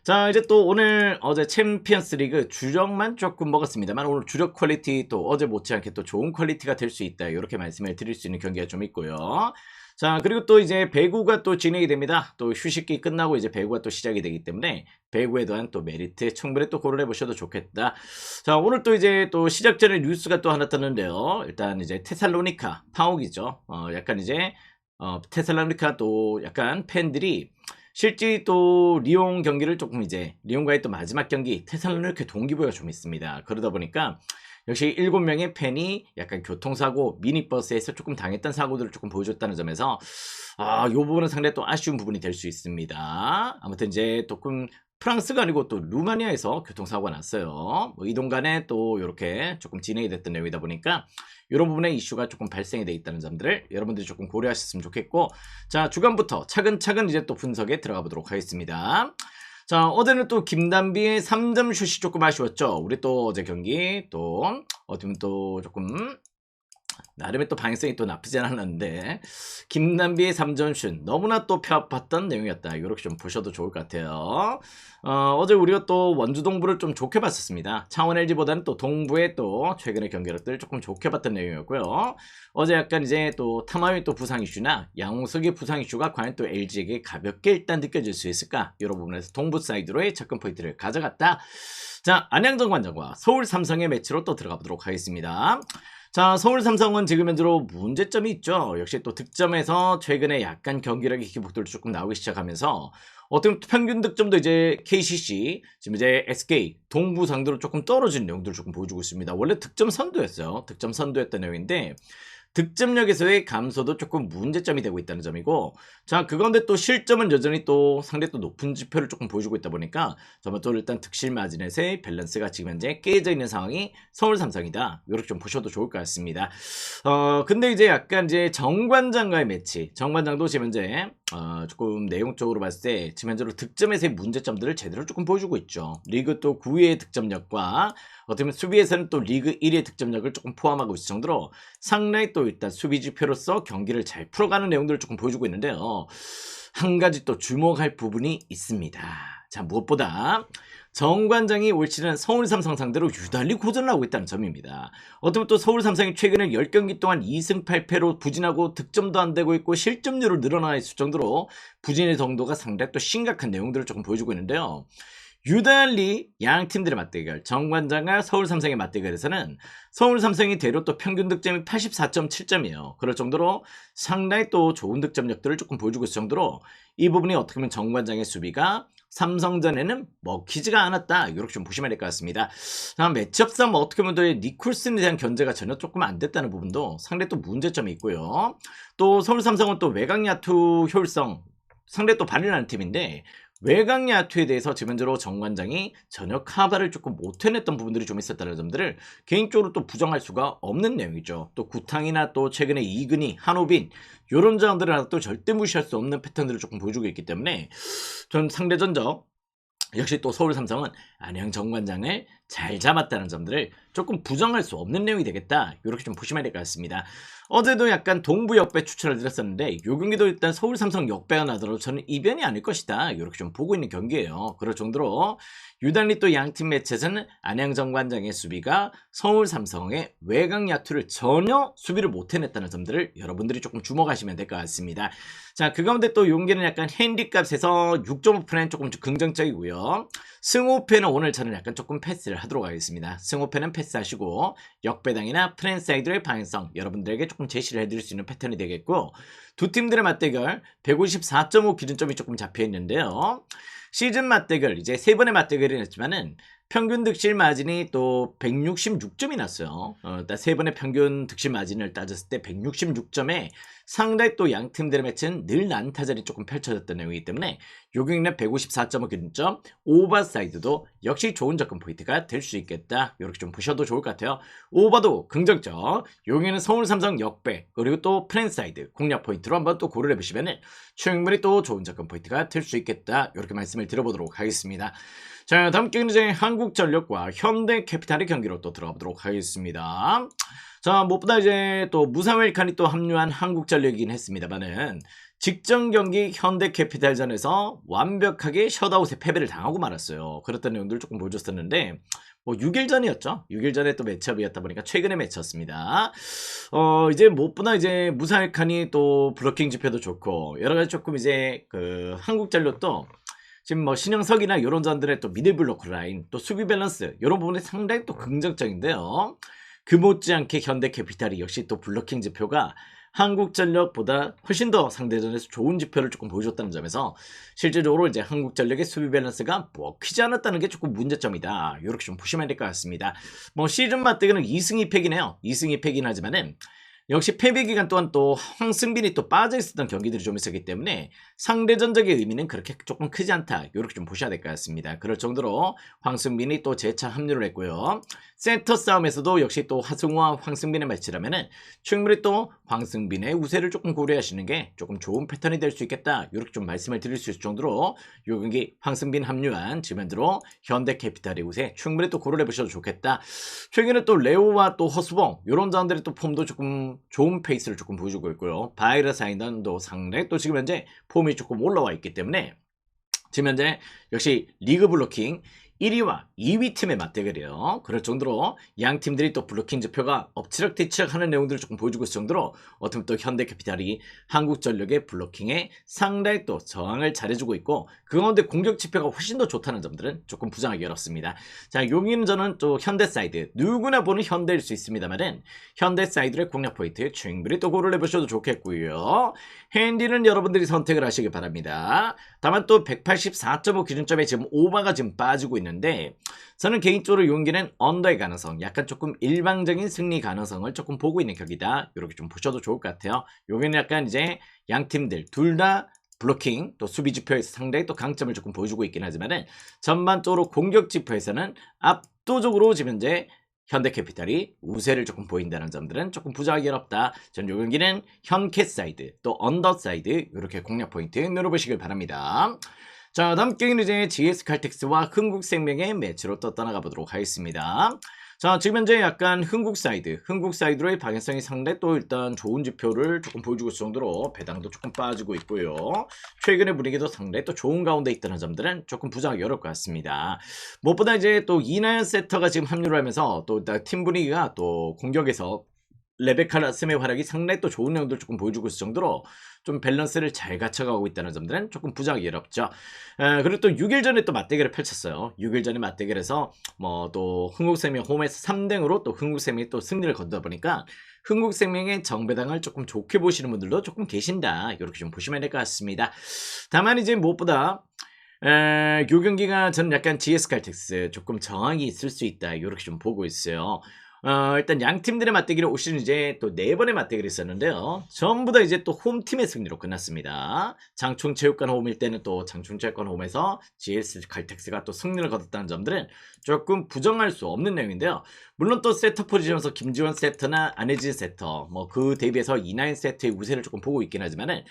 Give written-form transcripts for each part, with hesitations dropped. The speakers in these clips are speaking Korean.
자, 이제 또 오늘 어제 챔피언스 리그 주력만 조금 먹었습니다만 오늘 주력 퀄리티 또 어제 못지않게 또 좋은 퀄리티가 될 수 있다. 이렇게 말씀을 드릴 수 있는 경기가 좀 있고요. 자, 그리고 또 이제 배구가 또 진행이 됩니다. 또 휴식기 끝나고 이제 배구가 또 시작이 되기 때문에 배구에 대한 또 메리트 충분히 또 고려해 보셔도 좋겠다. 자, 오늘 또 이제 또 시작 전에 뉴스가 또 하나 떴는데요. 일단 이제 테살로니카 파옥이죠. 약간 이제 테살로니카 또 약간 팬들이 실제 또 리옹 경기를 조금 이제 리옹과의 또 마지막 경기 테살로니카 동기부여가 좀 있습니다. 그러다 보니까 역시 7명의 팬이 약간 교통사고 미니버스에서 조금 당했던 사고들을 조금 보여줬다는 점에서 이 부분은 상당히 또 아쉬운 부분이 될 수 있습니다. 아무튼 이제 조금 프랑스가 아니고 또 루마니아에서 교통사고가 났어요. 뭐 이동 간에 또 이렇게 조금 진행이 됐던 내용이다 보니까 이런 부분에 이슈가 조금 발생이 돼 있다는 점들을 여러분들이 조금 고려하셨으면 좋겠고, 자, 주간부터 차근차근 이제 또 분석에 들어가 보도록 하겠습니다. 자, 어제는 또 김단비의 3점 슛이 조금 아쉬웠죠. 우리 또 어제 경기 또 어쩌면 또 조금 나름의 또 방향성이 또 나쁘지 않았는데 김남비의 3점슛 너무나 또 펴봤던 내용이었다. 이렇게 좀 보셔도 좋을 것 같아요. 어제 우리가 또 원주 동부를 좀 좋게 봤었습니다. 창원 LG보다는 또 동부의 또 최근의 경기력들 조금 좋게 봤던 내용이었고요. 어제 약간 이제 또 타마의 또 부상 이슈나 양홍석의 부상 이슈가 과연 또 LG에게 가볍게 일단 느껴질 수 있을까? 이런 부분에서 동부 사이드로의 접근 포인트를 가져갔다. 자, 안양정관장과 서울 삼성의 매치로 또 들어가 보도록 하겠습니다. 자, 서울 삼성은 지금 현재로 문제점이 있죠. 역시 또 득점에서 최근에 약간 경기력의 기복들도 조금 나오기 시작하면서 어떤 평균 득점도 이제 KCC, 지금 이제 SK, 동부 상대로 조금 떨어진 내용들을 조금 보여주고 있습니다. 원래 득점 선두였어요. 득점 선두였던 내용인데 득점력에서의 감소도 조금 문제점이 되고 있다는 점이고, 자, 그 가운데 또 실점은 여전히 또 상당히 또 높은 지표를 조금 보여주고 있다 보니까 정말 또 일단 득실 마진에서의 밸런스가 지금 현재 깨져 있는 상황이 서울 삼성이다. 이렇게 좀 보셔도 좋을 것 같습니다. 근데 이제 약간 이제 정관장과의 매치, 정관장도 지금 현재 조금 내용적으로 봤을 때 지금 현재로 득점에서의 문제점들을 제대로 조금 보여주고 있죠. 리그 또 9위의 득점력과 어떻게 보면 수비에서는 또 리그 1위의 득점력을 조금 포함하고 있을 정도로 상당히 또 일단 수비 지표로서 경기를 잘 풀어가는 내용들을 조금 보여주고 있는데요. 한 가지 또 주목할 부분이 있습니다. 자, 무엇보다 정관장이 올 시즌 서울 삼성 상대로 유달리 고전을 하고 있다는 점입니다. 어쩌면 또 서울 삼성이 최근에 10경기 동안 2승 8패로 부진하고 득점도 안 되고 있고 실점률을 늘어나 있을 정도로 부진의 정도가 상당히 또 심각한 내용들을 조금 보여주고 있는데요. 유달리 양 팀들의 맞대결, 정관장과 서울 삼성의 맞대결에서는 서울 삼성이 대략 또 평균 득점이 84.7점이에요. 그럴 정도로 상당히 또 좋은 득점력들을 조금 보여주고 있을 정도로 이 부분이 어떻게 보면 정관장의 수비가 삼성전에는 먹히지가 않았다. 이렇게 좀 보시면 될 것 같습니다. 다음 매치업상 어떻게 보면 또 니콜슨에 대한 견제가 전혀 조금 안 됐다는 부분도 상당히 또 문제점이 있고요. 또 서울 삼성은 또 외곽 야투 효율성 상당히 또 발휘하는 팀인데 외곽 야투에 대해서 지금적으로 정관장이 전혀 카바를 조금 못 해냈던 부분들이 좀 있었다는 점들을 개인적으로 또 부정할 수가 없는 내용이죠. 또 구탕이나 또 최근에 이근희, 한호빈 이런 자원들은 또 절대 무시할 수 없는 패턴들을 조금 보여주고 있기 때문에 전 상대전적 역시 또 서울 삼성은 안양 정관장을 잘 잡았다는 점들을 조금 부정할 수 없는 내용이 되겠다. 이렇게 좀 보시면 될 것 같습니다. 어제도 약간 동부 역배 추천을 드렸었는데 이 경기도 일단 서울 삼성 역배가 나더라도 저는 이변이 아닐 것이다. 이렇게 좀 보고 있는 경기예요. 그럴 정도로 유달리 또 양팀 매체에서는 안양 정관장의 수비가 서울 삼성의 외곽 야투를 전혀 수비를 못 해냈다는 점들을 여러분들이 조금 주목하시면 될 것 같습니다. 자, 그 가운데 또 용기는 약간 핸디값에서 6.5%는 조금 긍정적이고요. 승호패는 오늘 저는 약간 조금 패스를 하도록 하겠습니다. 승호패는 패스하시고 역배당이나 프랜사이드의 방향성 여러분들에게 조금 제시를 해드릴 수 있는 패턴이 되겠고, 두 팀들의 맞대결 154.5 기준점이 조금 잡혀 있는데요. 시즌 맞대결 이제 세 번의 맞대결이 났지만은 평균 득실 마진이 또 166점이 났어요. 세 번의 평균 득실 마진을 따졌을 때 166점에 상당히 또 양 팀들의 매치는 늘 난타전이 조금 펼쳐졌던 내용이기 때문에 요경내 154.5 기준점 오버사이드도 역시 좋은 접근 포인트가 될 수 있겠다. 이렇게 좀 보셔도 좋을 것 같아요. 오버도 긍정적, 요경에는 서울 삼성 역배 그리고 또 프랜사이드 공략 포인트로 한번 또 고려해 보시면은 충분히 또 좋은 접근 포인트가 될 수 있겠다. 이렇게 말씀을 드려보도록 하겠습니다. 자, 다음 경기는 이제 한국전력과 현대캐피탈의 경기로 또 들어가보도록 하겠습니다. 자, 무엇보다 이제 또 무사웰칸이 또 합류한 한국전력이긴 했습니다만은 직전 경기 현대캐피탈전에서 완벽하게 셧아웃에 패배를 당하고 말았어요. 그랬던 내용들 조금 보여줬었는데 뭐 6일 전이었죠. 6일 전에 또 매치업이었다 보니까 최근의 매치였습니다. 이제 무엇보다 이제 무사일칸이 또 블로킹 지표도 좋고 여러 가지 조금 이제 그 한국전력도 지금 뭐 신영석이나 이런 전들의 또 미들 블로커 라인 또 수비 밸런스 이런 부분이 상당히 또 긍정적인데요. 그 못지않게 현대캐피탈이 역시 또 블로킹 지표가 한국전력보다 훨씬 더 상대전에서 좋은 지표를 조금 보여줬다는 점에서 실제적으로 이제 한국전력의 수비 밸런스가 먹히지 않았다는 게 조금 문제점이다. 이렇게 좀 보시면 될 것 같습니다. 뭐 시즌 맞대결은 2승 2패이네요. 2승 2패이긴 하지만은 역시 패배 기간 동안 또 황승빈이 또 빠져 있었던 경기들이 좀 있었기 때문에 상대전적의 의미는 그렇게 조금 크지 않다. 이렇게 좀 보셔야 될 것 같습니다. 그럴 정도로 황승빈이 또 재차 합류를 했고요. 센터 싸움에서도 역시 또 하승우와 황승빈의 매치라면은 충분히 또 황승빈의 우세를 조금 고려하시는 게 조금 좋은 패턴이 될 수 있겠다. 이렇게 좀 말씀을 드릴 수 있을 정도로 요 경기 황승빈 합류한 지면으로 현대캐피탈의 우세 충분히 또 고려해 보셔도 좋겠다. 최근에 또 레오와 또 허수봉 이런 자원들의 또 폼도 조금 좋은 페이스를 조금 보여주고 있고요. 바이러스 아이던도 상당히 또 지금 현재 폼이 조금 올라와 있기 때문에 지금 현재 역시 리그 블로킹 1위와 2위 팀의 맞대결이에요. 그럴 정도로 양 팀들이 또 블로킹 지표가 엎치락뒤치락 하는 내용들을 조금 보여주고 있을 정도로 어떻게 또 현대캐피탈이 한국전력의 블로킹에 상당히 또 저항을 잘해주고 있고 그 가운데 공격 지표가 훨씬 더 좋다는 점들은 조금 부정하기 어렵습니다. 자, 여기는 저는 또 현대 사이드 누구나 보는 현대일 수 있습니다만은 현대 사이드의 공략 포인트 충분히 또 고려를 해보셔도 좋겠고요. 핸디는 여러분들이 선택을 하시기 바랍니다. 다만 또 184.5 기준점에 지금 오버가 지금 빠지고 있는데 저는 개인적으로 이 경기는 언더의 가능성 약간 조금 일방적인 승리 가능성을 조금 보고 있는 경기다. 이렇게 좀 보셔도 좋을 것 같아요. 여기는 약간 이제 양 팀들 둘 다 블로킹 또 수비 지표에서 상당히 또 강점을 조금 보여주고 있긴 하지만은 전반적으로 공격 지표에서는 압도적으로 지금 현재 현대캐피탈이 우세를 조금 보인다는 점들은 조금 부정하기 어렵다. 전 요 경기는 현캐 사이드 또 언더 사이드 이렇게 공략 포인트 눌러보시길 바랍니다. 자, 다음 경기는 이제 GS칼텍스와 흥국생명의 매치로 또 떠나가 보도록 하겠습니다. 자, 지금 현재 약간 흥국 사이드로의 방향성이 상당히 또 일단 좋은 지표를 조금 보여주고 있을 정도로 배당도 조금 빠지고 있고요. 최근의 분위기도 상당히 또 좋은 가운데 있다는 점들은 조금 부정하기 어려울 것 같습니다. 무엇보다 이제 또 이나연 세터가 지금 합류를 하면서 또 팀 분위기가 또 공격에서 레베카 라스의 활약이 상당히 또 좋은 내용들 조금 보여주고 있을 정도로 좀 밸런스를 잘 갖춰가고 있다는 점들은 조금 부정하기 어렵죠. 그리고 또 6일 전에 또 맞대결을 펼쳤어요. 6일 전에 맞대결에서 뭐 또 흥국생명 홈에서 3등으로 또 흥국생명이 또 승리를 거두다 보니까 흥국생명의 정배당을 조금 좋게 보시는 분들도 조금 계신다. 이렇게 좀 보시면 될 것 같습니다. 다만 이제 무엇보다 요 경기가 저는 약간 GS칼텍스 조금 저항이 있을 수 있다. 이렇게 좀 보고 있어요. 일단 양 팀들의 맞대결이 올 시즌 이제 또 4번의 맞대결이 있었는데요. 전부 다 이제 또 홈팀의 승리로 끝났습니다. 장충체육관 홈일 때는 또 장충체육관 홈에서 GS 칼텍스가 또 승리를 거뒀다는 점들은 조금 부정할 수 없는 내용인데요. 물론 또 세터 포지션에서 김지원 세터나 안혜진 세터 뭐 그 대비해서 이나인 세터의 우세를 조금 보고 있긴 하지만은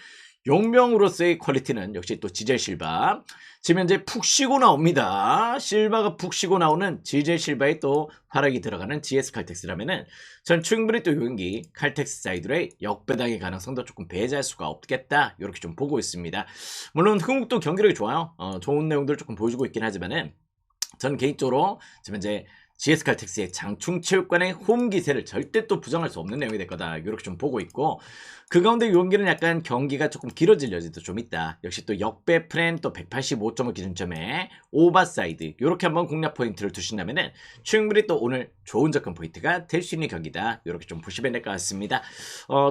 용병으로서의 퀄리티는 역시 또 지젤 실바 지금 현재 푹 쉬고 나옵니다. 실바가 푹 쉬고 나오는 지젤 실바에 또 활약이 들어가는 GS 칼텍스라면은 전 충분히 또 이 경기 칼텍스 사이드의 역배당의 가능성도 조금 배제할 수가 없겠다. 이렇게 좀 보고 있습니다. 물론 흥국도 경기력이 좋아요. 좋은 내용들을 조금 보여주고 있긴 하지만은 전 개인적으로 지금 현재 GS칼텍스의 장충체육관의 홈 기세를 절대 또 부정할 수 없는 내용이 될 거다. 이렇게 좀 보고 있고 그 가운데 이 경기는 약간 경기가 조금 길어질 여지도 좀 있다. 역시 또 역배 프렌 또 185.5 기준점에 오버사이드 이렇게 한번 공략 포인트를 두신다면은 충분히 또 오늘 좋은 접근 포인트가 될 수 있는 경기다. 이렇게 좀 보시면 될 것 같습니다.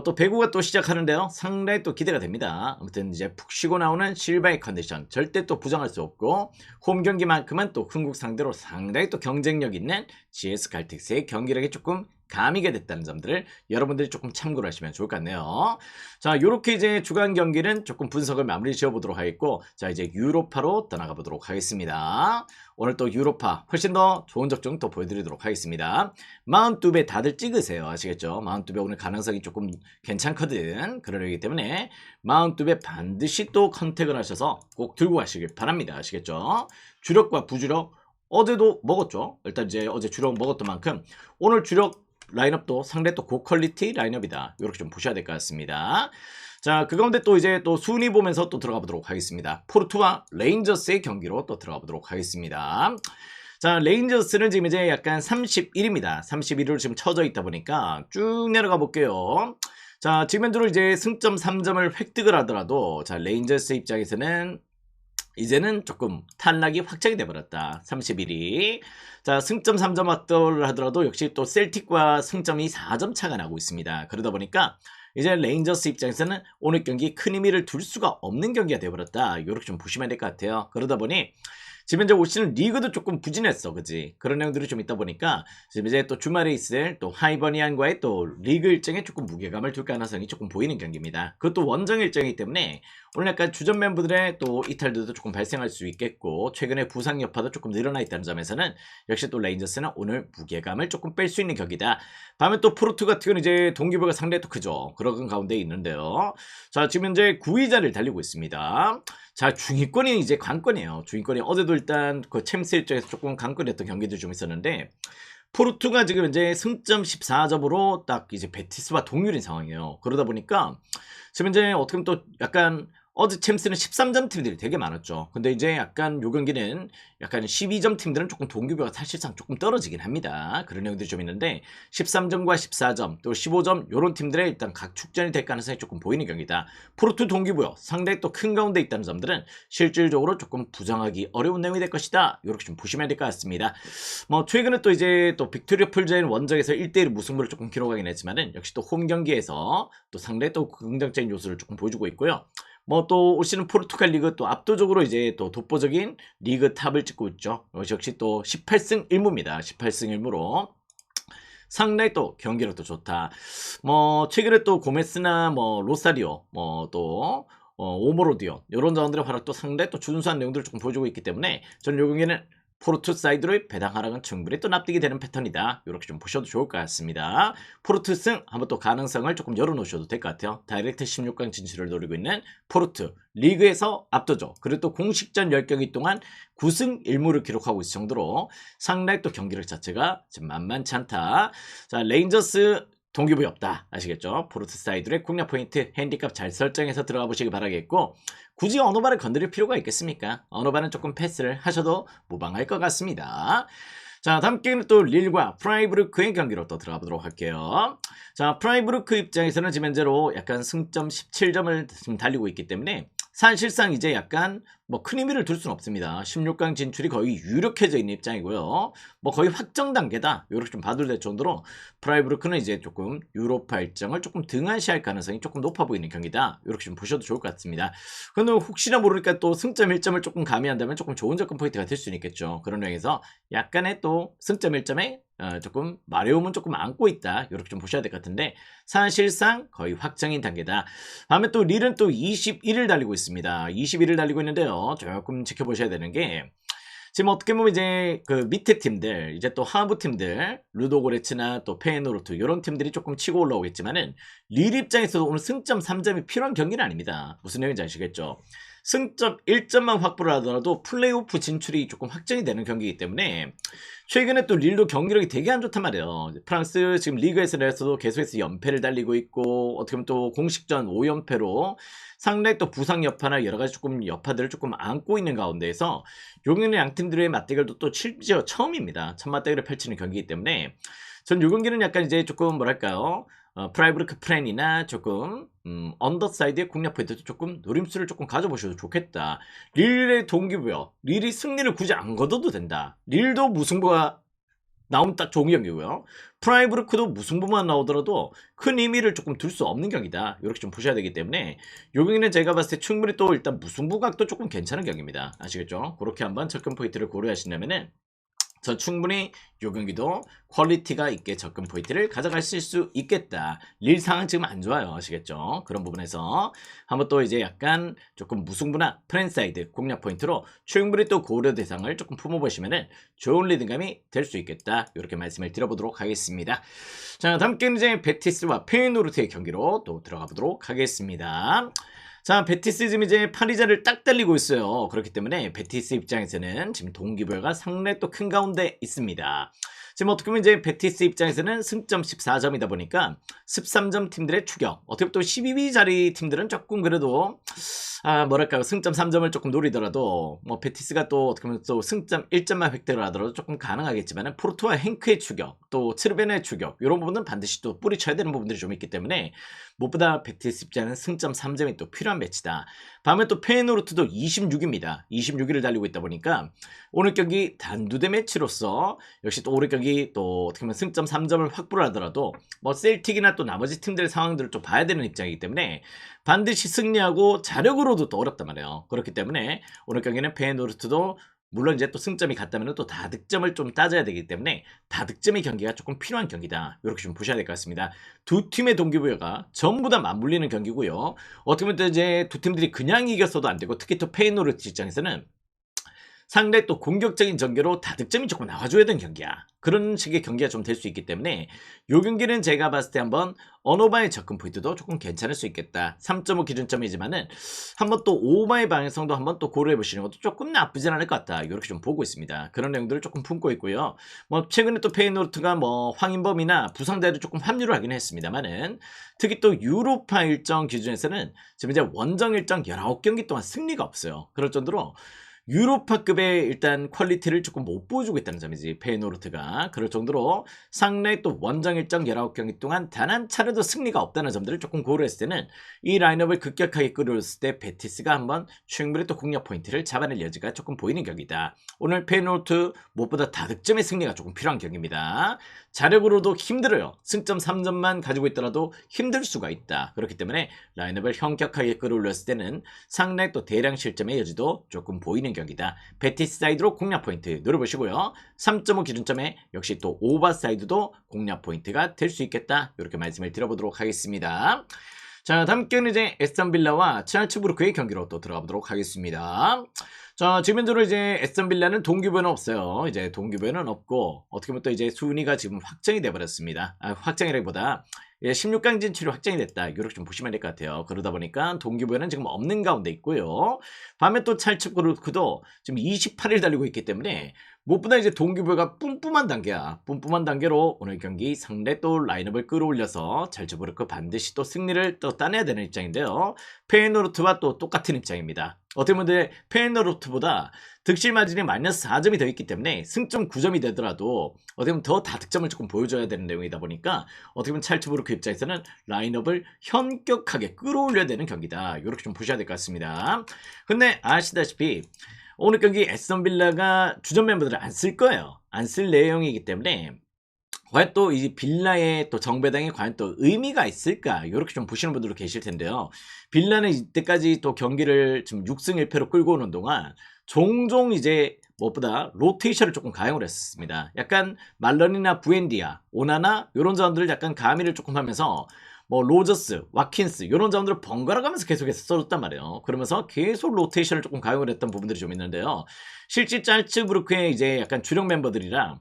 또 배구가 또 시작하는데요. 상당히 또 기대가 됩니다. 아무튼 이제 푹 쉬고 나오는 실바의 컨디션 절대 또 부정할 수 없고 홈 경기만큼은 또 흥국 상대로 상당히 또 경쟁력 있는 GS칼텍스의 경기력이 조금 가미가 됐다는 점들을 여러분들이 조금 참고를 하시면 좋을 것 같네요. 자, 요렇게 이제 주간 경기는 조금 분석을 마무리 지어보도록 하겠고, 자, 이제 유로파로 떠나가 보도록 하겠습니다. 오늘 또 유로파 훨씬 더 좋은 적중 또 보여드리도록 하겠습니다. 42배 다들 찍으세요. 아시겠죠? 42배 오늘 가능성이 조금 괜찮거든. 그러기 때문에 42배 반드시 또 컨택을 하셔서 꼭 들고 가시길 바랍니다. 아시겠죠? 주력과 부주력 어제도 먹었죠. 일단 이제 어제 주력 먹었던 만큼 오늘 주력 라인업도 상당히 또 고퀄리티 라인업이다. 이렇게 좀 보셔야 될 것 같습니다. 자, 그 가운데 또 이제 또 순위 보면서 또 들어가 보도록 하겠습니다. 포르투와 레인저스의 경기로 또 들어가 보도록 하겠습니다. 자, 레인저스는 지금 이제 약간 31입니다. 31으로 지금 쳐져 있다 보니까 쭉 내려가 볼게요. 자, 지금 현재로 이제 승점 3점을 획득을 하더라도, 자, 레인저스 입장에서는 이제는 조금 탈락이 확정이 돼버렸다. 31이. 자, 승점 3점 확보를 하더라도 역시 또 셀틱과 승점이 4점 차가 나고 있습니다. 그러다 보니까 이제 레인저스 입장에서는 오늘 경기 큰 의미를 둘 수가 없는 경기가 돼버렸다. 이렇게 좀 보시면 될 것 같아요. 그러다 보니 지금 현재 올 시즌 리그도 조금 부진했어, 그지? 그런 내용들이 좀 있다 보니까 지금 이제 또 주말에 있을 또 하이버니안과의 또 리그 일정에 조금 무게감을 둘 가능성이 조금 보이는 경기입니다. 그것도 원정 일정이기 때문에 오늘 약간 주전 멤버들의 또 이탈들도 조금 발생할 수 있겠고, 최근에 부상 여파도 조금 늘어나 있다는 점에서는 역시 또 레인저스는 오늘 무게감을 조금 뺄 수 있는 경기다. 다음에 또 포르투 같은 경우는 이제 동기부여가 상당히 또 크죠. 그런 가운데 있는데요. 자, 지금 현재 9위 자리를 달리고 있습니다. 자, 중위권이 이제 관건이에요. 중위권이 어제도 일단 그 챔스 일정에서 조금 관건이었던 경기도 좀 있었는데, 포르투가 지금 이제 승점 14점으로 딱 이제 베티스와 동률인 상황이에요. 그러다 보니까 지금 이제 어떻게 보면 또 약간 어제 챔스는 13점 팀들이 되게 많았죠. 근데 이제 약간 요 경기는 약간 12점 팀들은 조금 동기부여가 사실상 조금 떨어지긴 합니다. 그런 내용들이 좀 있는데 13점과 14점 또 15점 요런 팀들의 일단 각 축전이 될 가능성이 조금 보이는 경기다. 포르투 동기부여 상당히 또 큰 가운데 있다는 점들은 실질적으로 조금 부정하기 어려운 내용이 될 것이다. 이렇게 좀 보시면 될 것 같습니다. 뭐 최근에 또 이제 또 빅토리아 풀자인 원정에서 1대1 무승부를 조금 기록하긴 했지만은 역시 또 홈 경기에서 또 상당히 또 긍정적인 요소를 조금 보여주고 있고요. 뭐 또 올 시즌 포르투갈 리그 또 압도적으로 이제 또 독보적인 리그 탑을 찍고 있죠. 역시 또 18승 1무입니다. 18승 1무로 상당히 또 경기력도 좋다. 뭐 최근에 또 고메스나 뭐 로사리오 뭐 또 오모로디오 이런 자원들의 활약도 상당히 또 준수한 내용들을 조금 보여주고 있기 때문에 저는 요 경기는 포르투 사이드로의 배당 하락은 충분히 또 납득이 되는 패턴이다. 이렇게 좀 보셔도 좋을 것 같습니다. 포르투 승 한번 또 가능성을 조금 열어놓으셔도 될 것 같아요. 다이렉트 16강 진출을 노리고 있는 포르투 리그에서 압도적 그리고 또 공식전 10경기 동안 9승 1무를 기록하고 있을 정도로 상당히 또 경기력 자체가 지금 만만치 않다. 자, 레인저스 동기부여 없다. 아시겠죠? 포르투 사이드의 공략 포인트 핸디캡 잘 설정해서 들어가 보시기 바라겠고, 굳이 언어바를 건드릴 필요가 있겠습니까? 언어바는 조금 패스를 하셔도 무방할 것 같습니다. 자, 다음 게임은 또 릴과 프라이부르크의 경기로 또 들어가 보도록 할게요. 자, 프라이부르크 입장에서는 지금 현재로 약간 승점 17점을 지금 달리고 있기 때문에 사실상 이제 약간 뭐 큰 의미를 둘 수는 없습니다. 16강 진출이 거의 유력해져 있는 입장이고요. 뭐 거의 확정 단계다. 이렇게 좀 봐도 될 정도로 프라이부르크는 이제 조금 유로파 일정을 조금 등한시할 가능성이 조금 높아 보이는 경기다. 이렇게 좀 보셔도 좋을 것 같습니다. 근데 혹시나 모르니까 또 승점 1점을 조금 가미한다면 조금 좋은 접근 포인트가 될 수는 있겠죠. 그런 의미에서 약간의 또 승점 1점에 조금 마려움은 조금 안고 있다. 이렇게 좀 보셔야 될 것 같은데 사실상 거의 확정인 단계다. 다음에 또 릴은 또 21을 달리고 있습니다. 21을 달리고 있는데요. 조금 지켜보셔야 되는 게 지금 어떻게 보면 이제 그 밑에 팀들 이제 또 하부 팀들 루도고레츠나 또 페이노르트 이런 팀들이 조금 치고 올라오겠지만은 릴 입장에서도 오늘 승점 3점이 필요한 경기는 아닙니다. 무슨 내용인지 아시겠죠? 승점 1점만 확보를 하더라도 플레이오프 진출이 조금 확정이 되는 경기이기 때문에 최근에 또 릴도 경기력이 되게 안 좋단 말이에요. 프랑스 지금 리그에서도 계속해서 연패를 달리고 있고 어떻게 보면 또 공식전 5연패로 상당히 또 부상 여파나 여러 가지 조금 여파들을 조금 안고 있는 가운데에서 요경기는 양 팀들의 맞대결도 또 심지어 처음입니다. 첫 맞대결을 펼치는 경기이기 때문에 전 요 경기는 약간 이제 조금 뭐랄까요? 프라이브르크 프렌이나 조금 언더사이드의 공략 포인트도 조금 노림수를 조금 가져보셔도 좋겠다. 릴의 동기부여 릴이 승리를 굳이 안 거둬도 된다. 릴도 무승부가 나오면 딱 좋은 경기고요. 프라이브르크도 무승부만 나오더라도 큰 의미를 조금 둘 수 없는 경기다. 이렇게 좀 보셔야 되기 때문에 이 경기는 제가 봤을 때 충분히 또 일단 무승부 각도 조금 괜찮은 경기입니다. 아시겠죠? 그렇게 한번 접근 포인트를 고려하신다면은 저 충분히 요 경기도 퀄리티가 있게 접근 포인트를 가져가실 수 있겠다. 릴 상황 지금 안 좋아요. 아시겠죠? 그런 부분에서 한번 또 이제 약간 조금 무승부나 프랜사이드 공략 포인트로 충분히 또 고려 대상을 조금 품어보시면은 좋은 리듬감이 될 수 있겠다. 이렇게 말씀을 드려보도록 하겠습니다. 자, 다음 게임 이제 베티스와 페이노르트의 경기로 또 들어가 보도록 하겠습니다. 자, 베티스 지금 이제 파리자를 딱 달리고 있어요. 그렇기 때문에 베티스 입장에서는 지금 동기부여가 상당히 또 큰 가운데 있습니다. 지금 어떻게 보면 이제 베티스 입장에서는 승점 14점이다 보니까 13점 팀들의 추격. 어떻게 보면 또 12위 자리 팀들은 조금 그래도 뭐랄까요, 승점 3점을 조금 노리더라도 뭐 베티스가 또 어떻게 보면 또 승점 1점만 획득을 하더라도 조금 가능하겠지만은 포르투와 행크의 추격, 또 츠르벤의 추격 이런 부분은 반드시 또 뿌리쳐야 되는 부분들이 좀 있기 때문에 무엇보다 베티스 입장에는 승점 3점이 또 필요한 매치다. 다음에 또 페이노르트도 26입니다. 26위를 달리고 있다 보니까 오늘 경기 단두대 매치로서 역시 또 오늘 경기 또 어떻게 보면 승점 3점을 확보를 하더라도 뭐 셀틱이나 또 나머지 팀들의 상황들을 좀 봐야 되는 입장이기 때문에 반드시 승리하고 자력으로도 또 어렵단 말이에요. 그렇기 때문에 오늘 경기는 페이노르트도 물론 이제 또 승점이 같다면 또 다득점을 좀 따져야 되기 때문에 다득점의 경기가 조금 필요한 경기다. 이렇게 좀 보셔야 될 것 같습니다. 두 팀의 동기부여가 전부 다 맞물리는 경기고요. 어떻게 보면 또 이제 두 팀들이 그냥 이겼어도 안 되고 특히 또 페이노르트 입장에서는 상대 또 공격적인 전개로 다득점이 조금 나와줘야 되는 경기야. 그런 식의 경기가 좀 될 수 있기 때문에 이 경기는 제가 봤을 때 한번 언오바의 접근 포인트도 조금 괜찮을 수 있겠다. 3.5 기준점이지만은 한번 또 오바의 방향성도 한번 또 고려해 보시는 것도 조금 나쁘진 않을 것 같다. 이렇게 좀 보고 있습니다. 그런 내용들을 조금 품고 있고요. 뭐 최근에 또 페이노르트가 뭐 황인범이나 부상자를 조금 합류를 하긴 했습니다만은 특히 또 유로파 일정 기준에서는 지금 이제 원정 일정 19경기 동안 승리가 없어요. 그럴 정도로 유로파급의 일단 퀄리티를 조금 못 보여주고 있다는 점이지, 페이노르트가. 그럴 정도로 상내 또 원정 일정 19경기 동안 단 한 차례도 승리가 없다는 점들을 조금 고려했을 때는 이 라인업을 급격하게 끌어올렸을 때 베티스가 한번 충분히 또 공략 포인트를 잡아낼 여지가 조금 보이는 경기다. 오늘 페이노르트 무엇보다 다득점의 승리가 조금 필요한 경기입니다. 자력으로도 힘들어요. 승점 3점만 가지고 있더라도 힘들 수가 있다. 그렇기 때문에 라인업을 현격하게 끌어올렸을 때는 상내 또 대량 실점의 여지도 조금 보이는 경기다. 베티스 사이드로 공략 포인트 노려보시고요. 3.5 기준점에 역시 또 오바 사이드도 공략 포인트가 될 수 있겠다. 이렇게 말씀을 드려보도록 하겠습니다. 자, 다음 경기는 이제 에스턴 빌라와 찰츠부르크의 경기로 또 들어가보도록 하겠습니다. 자, 지금 현재로 이제 에스턴 빌라는 동기부여는 없어요. 이제 동기부여는 없고 어떻게 보면 또 이제 순위가 지금 확정이 돼버렸습니다. 확정이라기보다 16강 진출이 확정이 됐다. 이렇게 좀 보시면 될 것 같아요. 그러다 보니까 동기부여는 지금 없는 가운데 있고요. 반면 또 찰츠부르크도 지금 28일 달리고 있기 때문에 무엇보다 이제 동기부여가 뿜뿜한 단계야. 뿜뿜한 단계로 오늘 경기 상대 또 라인업을 끌어올려서 찰츠부르크 반드시 또 승리를 또 따내야 되는 입장인데요. 페이노르트와 또 똑같은 입장입니다. 어떻게 보면 페이노르트보다 득실 마진이 마이너스 4점이 더 있기 때문에 승점 9점이 되더라도 어떻게 보면 더 다득점을 조금 보여줘야 되는 내용이다 보니까 어떻게 보면 찰츠부르크 입장에서는 라인업을 현격하게 끌어올려야 되는 경기다. 이렇게 좀 보셔야 될 것 같습니다. 근데 아시다시피 오늘 경기 에스턴 빌라가 주전 멤버들을 안 쓸 거예요. 안 쓸 내용이기 때문에 과연 또 이 빌라의 또 정배당이 과연 또 의미가 있을까? 이렇게 좀 보시는 분들도 계실 텐데요. 빌라는 이때까지 또 경기를 지금 6승 1패로 끌고 오는 동안 종종 이제 무엇보다 로테이션을 조금 가용을 했습니다. 약간 말런이나 부엔디아, 오나나 이런 자원들을 약간 가미를 조금 하면서 뭐 로저스, 와킨스 이런 자원들을 번갈아 가면서 계속해서 써줬단 말이에요. 그러면서 계속 로테이션을 조금 가용을 했던 부분들이 좀 있는데요. 실제 짤츠부르크의 이제 약간 주력 멤버들이랑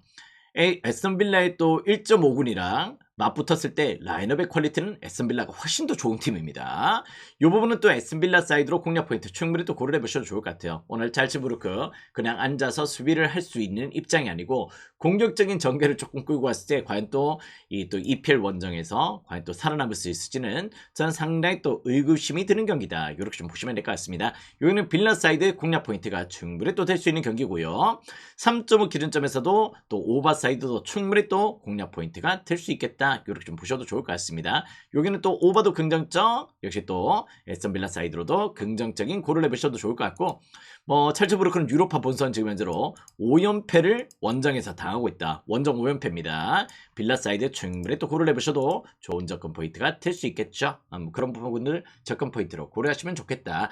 에스턴 빌라의 또 1.5군이랑 맞붙었을 때 라인업의 퀄리티는 에스턴 빌라가 훨씬 더 좋은 팀입니다. 이 부분은 또 에스턴 빌라 사이드로 공략 포인트 충분히 또 고려해 보셔도 좋을 것 같아요. 오늘 찰츠부르크 그냥 앉아서 수비를 할 수 있는 입장이 아니고 공격적인 전개를 조금 끌고 왔을 때 과연 또 이 또 EPL 원정에서 과연 또 살아남을 수 있을지는 저는 상당히 또 의구심이 드는 경기다. 이렇게 좀 보시면 될 것 같습니다. 여기는 빌라 사이드 공략 포인트가 충분히 또 될 수 있는 경기고요. 3.5 기준점에서도 또 오바 사이드도 충분히 또 공략 포인트가 될 수 있겠다. 이렇게 좀 보셔도 좋을 것 같습니다. 여기는 또 오버도 긍정적, 역시 또 에스턴 빌라 사이드로도 긍정적인 고를 해보셔도 좋을 것 같고, 뭐 찰츠부르크는 유로파 본선 지금 현재로 5연패를 원정에서 당하고 있다. 원정 5연패입니다. 빌라 사이드 충분히 또 고를 해보셔도 좋은 접근 포인트가 될 수 있겠죠. 그런 부분들 접근 포인트로 고려하시면 좋겠다.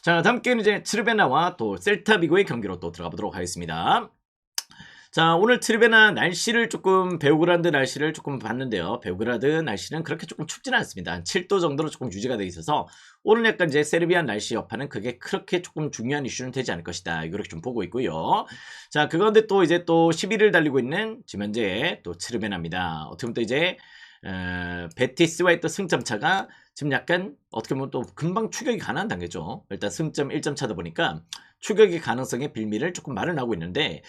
자, 다음 게임은 이제 츠르베나와 또 셀타비고의 경기로 또 들어가 보도록 하겠습니다. 자, 오늘 트리베나 날씨를 조금 베오그라드 날씨를 조금 봤는데요. 베오그라드 날씨는 그렇게 조금 춥지는 않습니다. 한 7도 정도로 조금 유지가 되어 있어서 오늘 약간 이제 세르비아 날씨 여파는 그게 그렇게 조금 중요한 이슈는 되지 않을 것이다. 이렇게 좀 보고 있고요. 자, 그 가운데 또 이제 또 11위를 달리고 있는 지금 현재 또 트리베나입니다. 어떻게 보면 또 이제 베티스와의 또 승점 차가 지금 약간 어떻게 보면 또 금방 추격이 가능한 단계죠. 일단 승점 1점 차다 보니까 추격의 가능성의 빌미를 조금 마련하고 있는데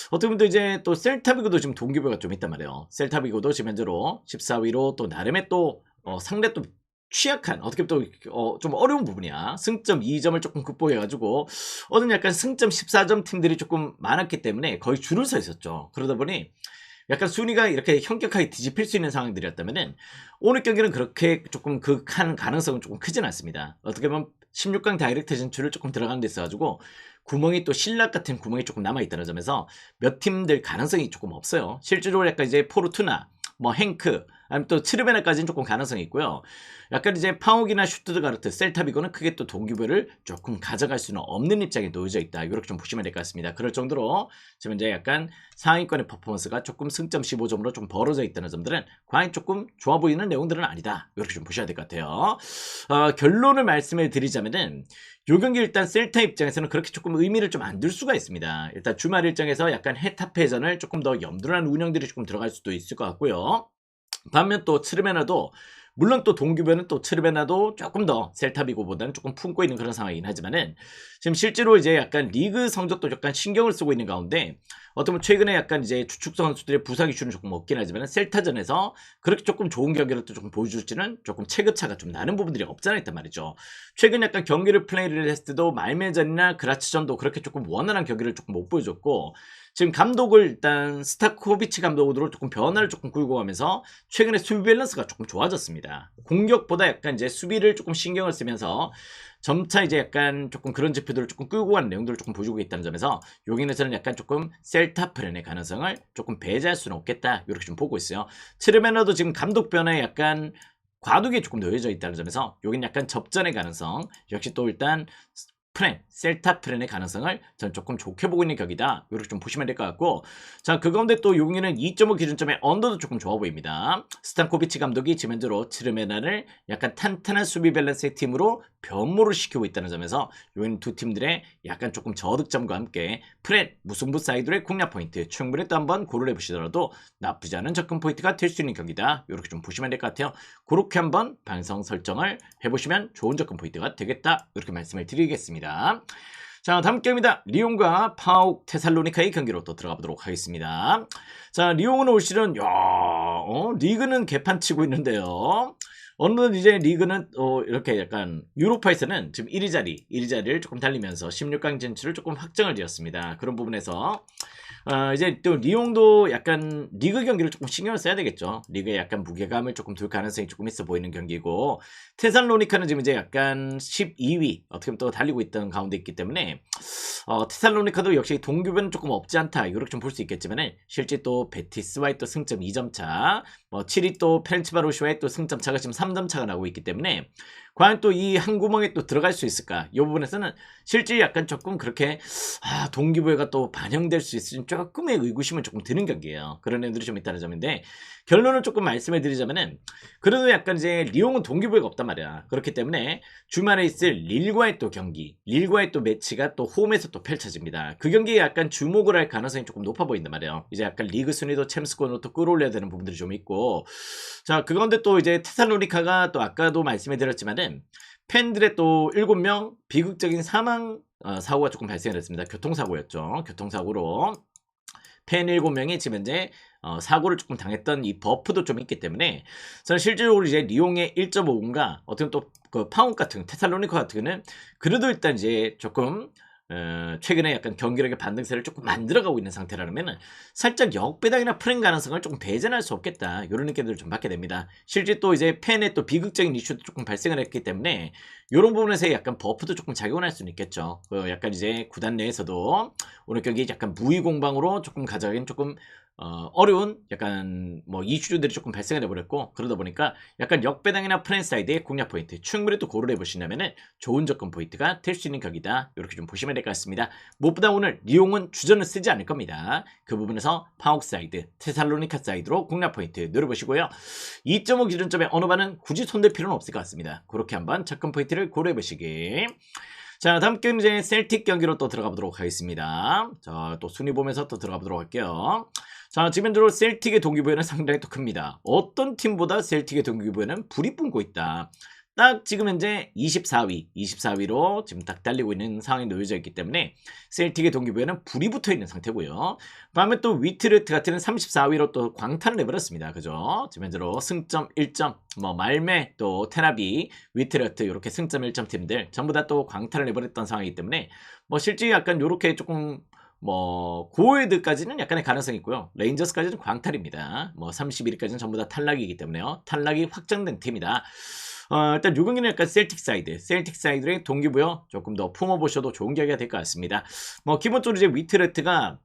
어떻게 보면 또 이제 또 셀타비고도 지금 동기부여가 좀 있단 말이에요. 셀타비고도 지금 현재로 14위로 또 나름의 또 상대 또 취약한 어떻게 보면 또 좀 어려운 부분이야. 승점 2점을 조금 극복해가지고 어떤 약간 승점 14점 팀들이 조금 많았기 때문에 거의 줄을 서 있었죠. 그러다 보니 약간 순위가 이렇게 현격하게 뒤집힐 수 있는 상황들이었다면은 오늘 경기는 그렇게 조금 극한 가능성은 조금 크진 않습니다. 어떻게 보면 16강 다이렉트 진출을 조금 들어가는 데 있어가지고 구멍이 또 신락 같은 구멍이 조금 남아있다는 점에서 몇 팀들 가능성이 조금 없어요. 실제로 약간 이제 포르투나, 뭐 행크, 아니면 또 트르베나까지는 조금 가능성이 있고요. 약간 이제 파옥이나 슈투트가르트, 셀타비고는 크게 또 동기부여를 조금 가져갈 수는 없는 입장에 놓여져 있다. 이렇게 좀 보시면 될 것 같습니다. 그럴 정도로 지금 이제 약간 상위권의 퍼포먼스가 조금 승점 15점으로 좀 벌어져 있다는 점들은 과연 조금 좋아 보이는 내용들은 아니다. 이렇게 좀 보셔야 될 것 같아요. 결론을 말씀을 드리자면은 요 경기 일단 셀타 입장에서는 그렇게 조금 의미를 좀 안 둘 수가 있습니다. 일단 주말 일정에서 약간 헤타페전을 조금 더 염두를 한 운영들이 조금 들어갈 수도 있을 것 같고요. 반면 또 트르메나도 물론 또 동기부여는 또 트르메나도 조금 더 셀타비고보다는 조금 품고 있는 그런 상황이긴 하지만은 지금 실제로 이제 약간 리그 성적도 약간 신경을 쓰고 있는 가운데 어쩌면 최근에 약간 이제 주축 선수들의 부상 이슈는 조금 없긴 하지만 셀타전에서 그렇게 조금 좋은 경기를 또 조금 보여줄지는 조금 체급차가 좀 나는 부분들이 없잖아 있단 말이죠. 최근 약간 경기를 플레이를 했을 때도 말메전이나 그라치전도 그렇게 조금 원활한 경기를 조금 못 보여줬고 지금 감독을 일단 스타코비치 감독으로 조금 변화를 조금 끌고 가면서 최근에 수비 밸런스가 조금 좋아졌습니다. 공격보다 약간 이제 수비를 조금 신경을 쓰면서 점차 이제 약간 조금 그런 지표들을 조금 끌고 가는 내용들을 조금 보여주고 있다는 점에서 여기는 약간 조금 셀타 프렌의 가능성을 조금 배제할 수는 없겠다 이렇게 좀 보고 있어요. 트르메너도 지금 감독 변화에 약간 과도기에 조금 놓여져 있다는 점에서 여기는 약간 접전의 가능성 역시 또 일단 셀타 프렌의 가능성을 저는 조금 좋게 보고 있는 격이다. 이렇게 좀 보시면 될 것 같고 자, 그 가운데 또 용인은 2.5 기준점의 언더도 조금 좋아 보입니다. 스탄코비치 감독이 지금 현재로 트르메나를 약간 탄탄한 수비 밸런스의 팀으로 변모를 시키고 있다는 점에서 용인 두 팀들의 약간 조금 저득점과 함께 프렌 무승부 사이드의 공략 포인트 충분히 또 한번 고려해 보시더라도 나쁘지 않은 접근 포인트가 될 수 있는 격이다. 이렇게 좀 보시면 될 것 같아요. 그렇게 한번 방송 설정을 해보시면 좋은 접근 포인트가 되겠다. 이렇게 말씀을 드리겠습니다. 자, 다음 경기입니다. 리옹과 파욱 테살로니카의 경기로 또 들어가 보도록 하겠습니다. 자, 리옹은 올 시즌 리그는 개판치고 있는데요. 어느덧 이제 리그는 이렇게 약간 유로파에서는 지금 1위 자리를 조금 달리면서 16강 진출을 조금 확정을 지었습니다. 그런 부분에서 이제 또 리옹도 약간 리그 경기를 조금 신경을 써야 되겠죠. 리그에 약간 무게감을 조금 둘 가능성이 조금 있어 보이는 경기고 테살로니카는 지금 이제 약간 12위 어떻게 보면 또 달리고 있던 가운데 있기 때문에 테살로니카도 역시 동급은 조금 없지 않다 이렇게 좀 볼 수 있겠지만 실제 또 베티스와의 또 승점 2점 차, 뭐 7위 또 페렌치바로시와의 또 승점 차가 지금 3점 차가 나고 있기 때문에 과연 또 이 한 구멍에 또 들어갈 수 있을까? 이 부분에서는 실제 약간 조금 그렇게 동기부여가 또 반영될 수 있으면 조금의 의구심은 조금 드는 경기예요. 그런 애들이 좀 있다는 점인데 결론을 조금 말씀해 드리자면은 그래도 약간 이제 리옹은 동기부여가 없단 말이야. 그렇기 때문에 주말에 있을 릴과의 또 경기, 릴과의 또 매치가 또 홈에서 또 펼쳐집니다. 그 경기에 약간 주목을 할 가능성이 조금 높아 보인단 말이에요. 이제 약간 리그 순위도 챔스권으로 또 끌어올려야 되는 부분들이 좀 있고 자, 그 가운데 또 이제 테살로니카가 또 아까도 말씀해 드렸지만은 팬들의 또 7명 비극적인 사망 사고가 조금 발생을 했습니다. 교통사고였죠. 교통사고로 팬 7명이 지금 현재 사고를 조금 당했던 이 버프도 좀 있기 때문에 저는 실질적으로 이제 리옹의 1.5군과 어떤 또 그 파운 같은 테살로니카 같은 경우는 그래도 일단 이제 조금 최근에 약간 경기력의 반등세를 조금 만들어가고 있는 상태라면 살짝 역배당이나 프랭 가능성을 조금 배제할 수 없겠다 이런 느낌들을 좀 받게 됩니다. 실제 또 이제 팬의 또 비극적인 이슈도 조금 발생을 했기 때문에 이런 부분에서 약간 버프도 조금 작용을 할 수는 있겠죠. 약간 이제 구단 내에서도 오늘 경기 약간 무위 공방으로 조금 가져가긴 조금 어려운 약간 뭐 이슈들이 조금 발생을 해버렸고 그러다 보니까 약간 역배당이나 프랜사이드의 공략 포인트 충분히 또 고려해 보신다면은 좋은 접근 포인트가 될 수 있는 격이다 이렇게 좀 보시면 될 것 같습니다. 무엇보다 오늘 리옹은 주전을 쓰지 않을 겁니다. 그 부분에서 파옥 사이드, 테살로니카 사이드로 공략 포인트 노려보시고요. 2.5 기준점의 어느 반은 굳이 손댈 필요는 없을 것 같습니다. 그렇게 한번 접근 포인트를 고려해 보시기. 자, 다음 경기 이제 셀틱 경기로 또 들어가 보도록 하겠습니다. 자, 또 순위 보면서 또 들어가 보도록 할게요. 자, 지금 현재로 셀틱의 동기부여는 상당히 또 큽니다. 어떤 팀보다 셀틱의 동기부여는 불이 뿜고 있다. 딱 지금 현재 24위로 지금 딱 달리고 있는 상황이 놓여져 있기 때문에 셀틱의 동기부여는 불이 붙어 있는 상태고요. 다음에 또 위트레트 같은 34위로 또 광탄을 내버렸습니다. 그죠? 지금 현재로 승점 1점, 뭐 말메 또 테나비, 위트레트 이렇게 승점 1점 팀들 전부 다 또 광탄을 내버렸던 상황이기 때문에 뭐 실제 약간 이렇게 조금 뭐 고에드까지는 약간의 가능성이 있고요. 레인저스까지는 광탈입니다. 뭐 31위까지는 전부 다 탈락이기 때문에요. 탈락이 확정된 팀이다. 일단 6경기는 약간 셀틱 사이드의 동기부여 조금 더 품어보셔도 좋은 계기가 될 것 같습니다. 뭐 기본적으로 이제 위트레트가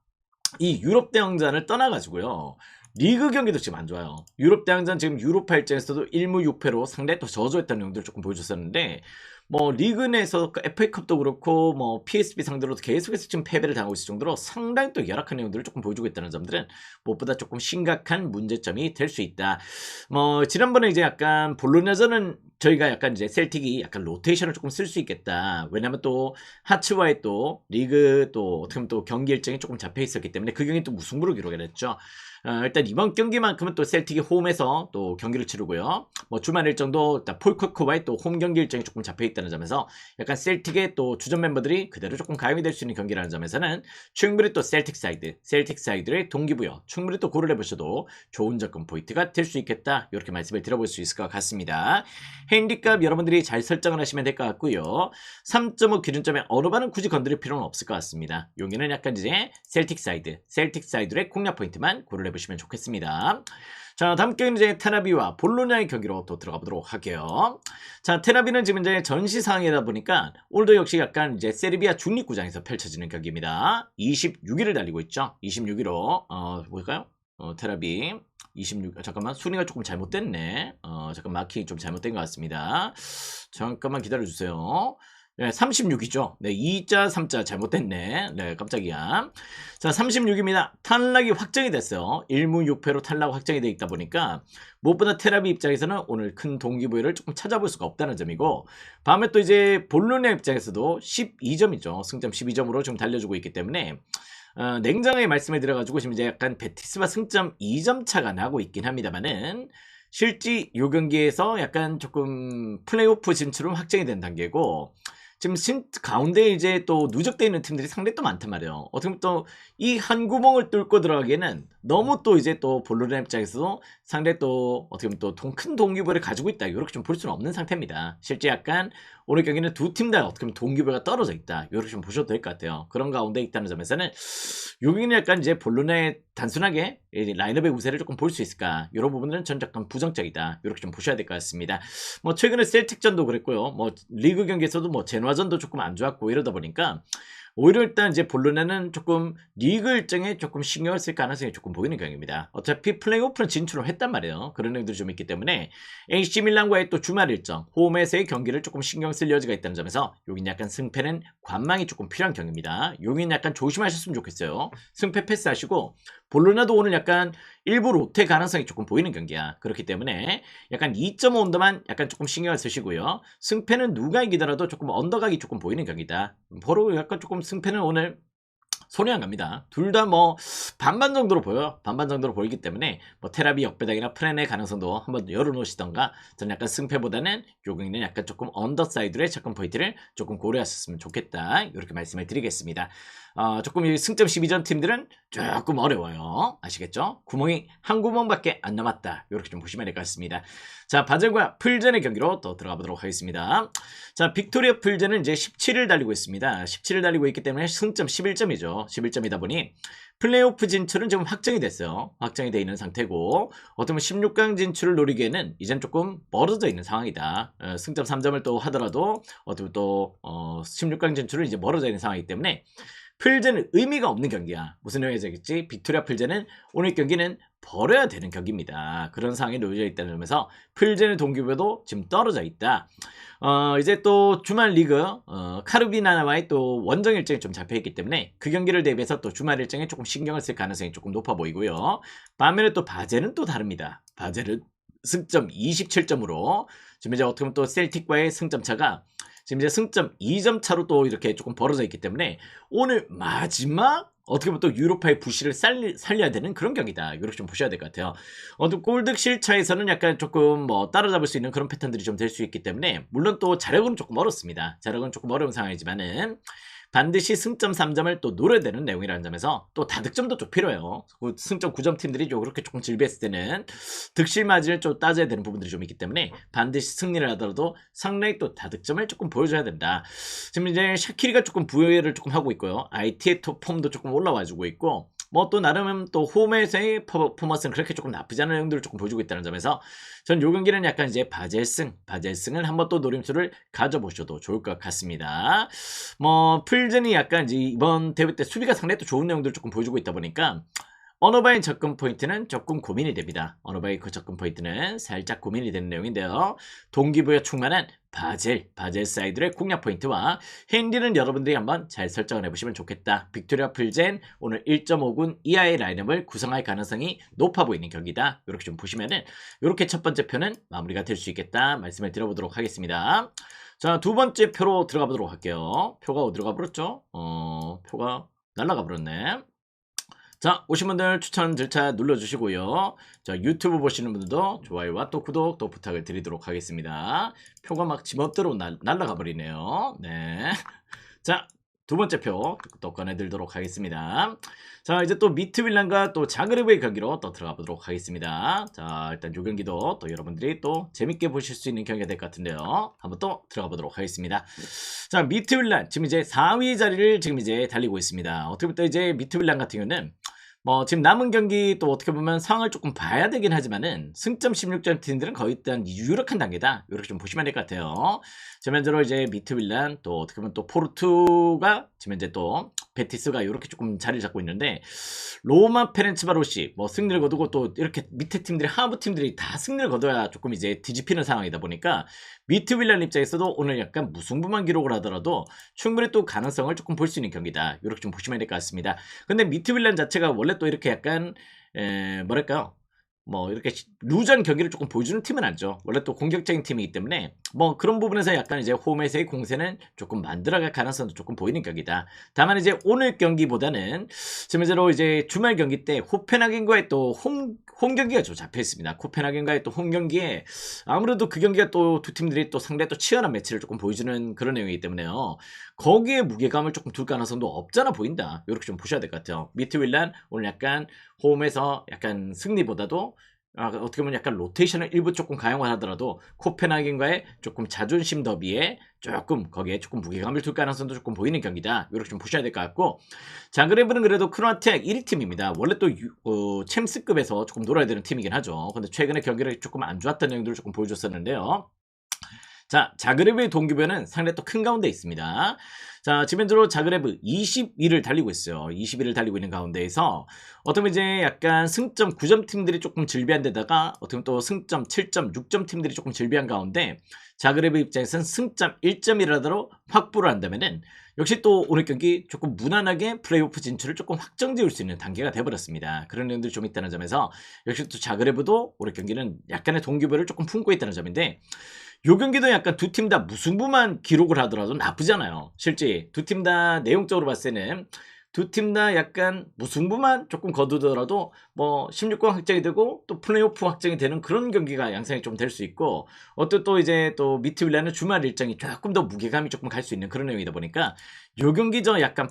이 유럽 대항전을 떠나가지고요. 리그 경기도 지금 안 좋아요. 유럽 대항전 지금 유로파 일정에서도 1무 6패로 상당히 또 저조했다는 내용들을 조금 보여줬었는데 뭐 리그 내에서 FA컵도 그렇고 뭐 PSV 상대로도 계속해서 지금 패배를 당하고 있을 정도로 상당히 또 열악한 내용들을 조금 보여주고 있다는 점들은 무엇보다 조금 심각한 문제점이 될 수 있다. 뭐 지난번에 이제 약간 볼로냐전은 저희가 약간 이제 셀틱이 약간 로테이션을 조금 쓸 수 있겠다. 왜냐면 또 하츠와의 또 리그 또 어떻게 보면 또 경기 일정이 조금 잡혀 있었기 때문에 그 경기 또 무승부로 기록을 했죠. 일단 이번 경기만큼은 또 셀틱이 홈에서 또 경기를 치르고요. 뭐 주말 일정도 폴코코와의 또 홈 경기 일정이 조금 잡혀 있다는 점에서 약간 셀틱의 또 주전 멤버들이 그대로 조금 가용이 될 수 있는 경기라는 점에서는 충분히 또 셀틱 사이드의 동기부여 충분히 또 고려를 해보셔도 좋은 접근 포인트가 될 수 있겠다. 이렇게 말씀을 드려볼 수 있을 것 같습니다. 핸디값 여러분들이 잘 설정을 하시면 될 것 같고요. 3.5 기준점에 어느 반은 굳이 건드릴 필요는 없을 것 같습니다. 여기는 약간 이제 셀틱 사이드의 공략 포인트만 고려를 해보시면 좋겠습니다. 자, 다음 경기는 이제 테나비와 볼로냐의 경기로 또 들어가 보도록 할게요. 자, 테나비는 지금 이제 전시 상황이다 보니까 오늘도 역시 약간 이제 세르비아 중립구장에서 펼쳐지는 경기입니다. 26위를 달리고 있죠. 26위로 볼까요? 테라비 26. 잠깐만 순위가 조금 잘못됐네. 잠깐 마킹이 좀 잘못된 것 같습니다. 잠깐만 기다려주세요. 네, 36이죠. 네, 2자, 3자 잘못됐네. 네, 깜짝이야. 자, 36입니다. 탈락이 확정이 됐어요. 1무 6패로 탈락 확정이 돼 있다 보니까 무엇보다 테라비 입장에서는 오늘 큰 동기부여를 조금 찾아볼 수가 없다는 점이고 다음에 또 이제 볼로냐 입장에서도 12점이죠. 승점 12점으로 좀 달려주고 있기 때문에 냉정하게 말씀을 드려가지고 지금 이제 약간 베티스와 승점 2점 차가 나고 있긴 합니다만은 실제 요 경기에서 약간 조금 플레이오프 진출은 확정이 된 단계고 지금 가운데 이제 또 누적되어 있는 팀들이 상당히 또 많단 말이에요. 어떻게 보면 또 이 한 구멍을 뚫고 들어가기에는 너무 또 이제 또 볼로냐 입장에서도 상당히 또 어떻게 보면 또 큰 동기부여를 가지고 있다. 이렇게 좀 볼 수는 없는 상태입니다. 실제 약간 오늘 경기는 두 팀 다 어떻게 보면 동기부여가 떨어져 있다. 이렇게 좀 보셔도 될 것 같아요. 그런 가운데 있다는 점에서는 여기는 약간 이제 본론의 단순하게 라인업의 우세를 조금 볼 수 있을까? 이런 부분들은 전 약간 부정적이다. 이렇게 좀 보셔야 될 것 같습니다. 뭐 최근에 셀틱전도 그랬고요. 뭐 리그 경기에서도 뭐 제노아전도 조금 안 좋았고 이러다 보니까 오히려 일단 이제 본론에는 조금 리그 일정에 조금 신경을 쓸 가능성이 조금 보이는 경기입니다. 어차피 플레이오프는 진출을 했단 말이에요. 그런 내용들이 좀 있기 때문에 AC 밀란과의 또 주말 일정, 홈에서의 경기를 조금 신경 쓸 여지가 있다는 점에서 여긴 약간 승패는 관망이 조금 필요한 경기입니다. 여긴 약간 조심하셨으면 좋겠어요. 승패 패스하시고 볼로나도 오늘 약간 일부 롯데 가능성이 조금 보이는 경기야. 그렇기 때문에 약간 2.5 언더만 약간 조금 신경을 쓰시고요. 승패는 누가 이기더라도 조금 언더각이 조금 보이는 경기다. 바로 약간 조금 승패는 오늘 손이 안 갑니다. 둘 다 뭐 반반 정도로 보여요. 반반 정도로 보이기 때문에 뭐 테라비 역배당이나 프렌의 가능성도 한번 열어놓으시던가 저는 약간 승패보다는 요 경기는 약간 조금 언더사이드의 접근 포인트를 조금 고려하셨으면 좋겠다. 이렇게 말씀을 드리겠습니다. 조금 이 승점 12점 팀들은 조금 어려워요. 아시겠죠? 구멍이 한 구멍밖에 안 남았다. 이렇게 좀 보시면 될 것 같습니다. 자, 바젤과 풀젠의 경기로 또 들어가 보도록 하겠습니다. 자, 빅토리아 풀젠은 이제 17을 달리고 있습니다. 17을 달리고 있기 때문에 승점 11점이죠. 11점이다 보니 플레이오프 진출은 지금 확정이 됐어요. 확정이 되어 있는 상태고 어쩌면 16강 진출을 노리기에는 이젠 조금 멀어져 있는 상황이다. 승점 3점을 또 하더라도 어쩌면 또 16강 진출은 이제 멀어져 있는 상황이기 때문에 풀젠은 의미가 없는 경기야. 무슨 의미겠지? 빅토리아 풀젠은 오늘 경기는 벌어야 되는 경기입니다. 그런 상황에 놓여져 있다는 점에서 풀젠의 동기부여도 지금 떨어져 있다. 이제 또 주말 리그 카르비나와의 또 원정 일정이 좀 잡혀있기 때문에 그 경기를 대비해서 또 주말 일정에 조금 신경을 쓸 가능성이 조금 높아 보이고요. 반면에 또 바젤은 또 다릅니다. 바젤은 승점 27점으로 지금 이제 어떻게 보면 또 셀틱과의 승점 차가 지금 이제 승점 2점 차로 또 이렇게 조금 벌어져 있기 때문에 오늘 마지막 어떻게 보면 또 유로파의 부실을 살려야 되는 그런 경기다. 이렇게 좀 보셔야 될 것 같아요. 또 골득실 차에서는 약간 조금 뭐 따라잡을 수 있는 그런 패턴들이 좀 될 수 있기 때문에 물론 또 자력은 조금 어렵습니다. 자력은 조금 어려운 상황이지만은 반드시 승점 3점을 또 노려야 되는 내용이라는 점에서 또 다득점도 좀 필요해요. 승점 9점 팀들이 그렇게 조금 질비했을 때는 득실 마진을 좀 따져야 되는 부분들이 좀 있기 때문에 반드시 승리를 하더라도 상당히 또 다득점을 조금 보여줘야 된다. 지금 이제 샤키리가 조금 부여를 조금 하고 있고요. IT의 폼도 조금 올라와주고 있고 뭐 또 나름 또 홈에서의 퍼포먼스는 그렇게 조금 나쁘지 않은 내용들을 조금 보여주고 있다는 점에서 전 요 경기는 약간 이제 바젤승을 한번 또 노림수를 가져보셔도 좋을 것 같습니다. 뭐 풀전이 약간 이제 이번 대회 때 수비가 상당히 또 좋은 내용들을 조금 보여주고 있다 보니까 언어바인 접근 포인트는 조금 고민이 됩니다. 언어바인 그 접근 포인트는 살짝 고민이 되는 내용인데요. 동기부여 충만한 바젤 사이드의 공략 포인트와 핸디는 여러분들이 한번 잘 설정을 해보시면 좋겠다. 빅토리아 풀젠 오늘 1.5군 이하의 라인업을 구성할 가능성이 높아 보이는 경기다. 이렇게 좀 보시면은 이렇게 첫 번째 표는 마무리가 될 수 있겠다 말씀을 드려보도록 하겠습니다. 자, 두 번째 표로 들어가 보도록 할게요. 표가 어디로 가버렸죠? 표가 날라가 버렸네. 자, 오신 분들 추천 절차 눌러주시고요. 자, 유튜브 보시는 분들도 좋아요와 또 구독 또 부탁을 드리도록 하겠습니다. 표가 막 지멋대로 날아가 버리네요. 네. 자, 두 번째 표 또 꺼내들도록 하겠습니다. 자, 이제 또 미트윌란과 또 자그레브의 경기로 또 들어가 보도록 하겠습니다. 자, 일단 이 경기도 또 여러분들이 또 재밌게 보실 수 있는 경기가 될 것 같은데요. 한번 또 들어가 보도록 하겠습니다. 자, 미트윌란 지금 이제 4위 자리를 지금 이제 달리고 있습니다. 어떻게 보면 이제 미트윌란 같은 경우는 뭐 지금 남은 경기 또 어떻게 보면 상황을 조금 봐야 되긴 하지만은 승점 16점 팀들은 거의 일단 유력한 단계다. 이렇게 좀 보시면 될 것 같아요. 지금 현재로 이제 미트윌란 또 어떻게 보면 또 포르투가 지금 현재 또 베티스가 이렇게 조금 자리를 잡고 있는데 로마 페렌츠바로시 뭐 승리를 거두고 또 이렇게 밑에 팀들이 하부 팀들이 다 승리를 거둬야 조금 이제 뒤집히는 상황이다 보니까 미트윌란 입장에서도 오늘 약간 무승부만 기록을 하더라도 충분히 또 가능성을 조금 볼 수 있는 경기다. 이렇게 좀 보시면 될 것 같습니다. 근데 미트윌란 자체가 원래 또 이렇게 약간 뭐랄까요? 뭐 이렇게 루전 경기를 조금 보여주는 팀은 아니죠. 원래 또 공격적인 팀이기 때문에 뭐 그런 부분에서 약간 이제 홈에서의 공세는 조금 만들어갈 가능성도 조금 보이는 경기다. 다만 이제 오늘 경기보다는 지금 현재로 이제 주말 경기 때 코펜하겐과의 또 홈 경기가 좀 잡혀 있습니다. 코펜하겐과의 또 홈 경기에 아무래도 그 경기가 또 두 팀들이 또 상당히 또 치열한 매치를 조금 보여주는 그런 내용이기 때문에요. 거기에 무게감을 조금 둘 가능성도 없잖아 보인다. 이렇게 좀 보셔야 될 것 같아요. 미트윌란 오늘 약간 홈에서 약간 승리보다도 어떻게 보면 약간 로테이션을 일부 조금 가용을 하더라도 코펜하겐과의 조금 자존심 더비에 조금 거기에 조금 무게감을 둘 가능성도 조금 보이는 경기다. 이렇게 좀 보셔야 될 것 같고 자그레브는 그래도 크로아티아 1위팀입니다. 원래 또 챔스급에서 조금 놀아야 되는 팀이긴 하죠. 근데 최근에 경기를 조금 안 좋았던 내용들을 조금 보여줬었는데요. 자, 자그레브의 동기부여는 상당히 또 큰 가운데 있습니다. 자, 지금 현재로 자그레브 20위를 달리고 있어요. 20위를 달리고 있는 가운데에서 어떻게 보면 이제 약간 승점 9점 팀들이 조금 질비한 데다가 어떻게 보면 또 승점 7점, 6점 팀들이 조금 질비한 가운데 자그레브 입장에서는 승점 1점이라도 확보를 한다면은 역시 또 오늘 경기 조금 무난하게 플레이오프 진출을 조금 확정지을 수 있는 단계가 되어버렸습니다. 그런 내용들이 좀 있다는 점에서 역시 또 자그레브도 오늘 경기는 약간의 동기부여를 조금 품고 있다는 점인데 요 경기도 약간 두 팀 다 무승부만 기록을 하더라도 나쁘잖아요. 실제 두 팀 다 내용적으로 봤을 때는 두 팀 다 약간 무승부만 조금 거두더라도 뭐 16강 확정이 되고 또 플레이오프 확정이 되는 그런 경기가 양상이 좀 될 수 있고 또 이제 또 미트윌란은 주말 일정이 조금 더 무게감이 조금 갈 수 있는 그런 내용이다 보니까 요 경기죠 약간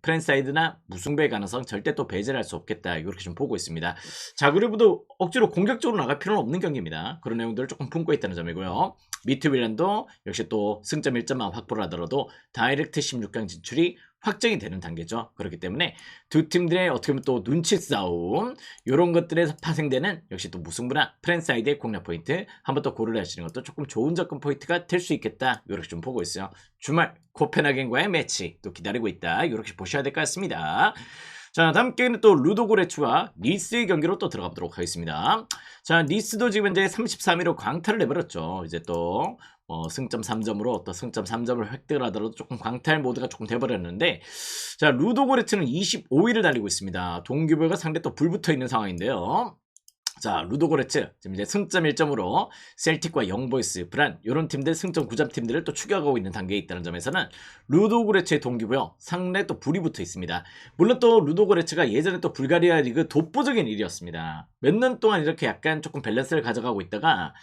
프랜사이드나 무승부의 가능성 절대 또 배제할 수 없겠다 이렇게 좀 보고 있습니다. 자그레브도 억지로 공격적으로 나갈 필요는 없는 경기입니다. 그런 내용들을 조금 품고 있다는 점이고요. 미트윌란도 역시 또 승점 1점만 확보를 하더라도 다이렉트 16강 진출이 확정이 되는 단계죠. 그렇기 때문에 두 팀들의 어떻게 보면 또 눈치 싸움 이런 것들에서 파생되는 역시 또 무승부나 프랜사이드의 공략 포인트 한번 또 고려를 하시는 것도 조금 좋은 접근 포인트가 될 수 있겠다. 이렇게 좀 보고 있어요. 주말 코펜하겐과의 매치 또 기다리고 있다. 이렇게 보셔야 될 것 같습니다. 자, 다음 게임은 또 루도고레츠와 니스의 경기로 또 들어가 보도록 하겠습니다. 자, 니스도 지금 이제 33위로 광탈을 내버렸죠. 이제 또 승점 3점으로 또 승점 3점을 획득을 하더라도 조금 광탈 모드가 조금 돼버렸는데 자, 루도고레츠는 25위를 달리고 있습니다. 동기부여가 상당히 또 불붙어 있는 상황인데요. 자, 루도고레츠 지금 이제 승점 1점으로 셀틱과 영보이스, 브란 이런 팀들 승점 9점 팀들을 또 추격하고 있는 단계에 있다는 점에서는 루도고레츠의 동기고요. 상당히 또 불이 붙어 있습니다. 물론 또 루도고레츠가 예전에 또 불가리아 리그 독보적인 일이었습니다. 몇 년 동안 이렇게 약간 조금 밸런스를 가져가고 있다가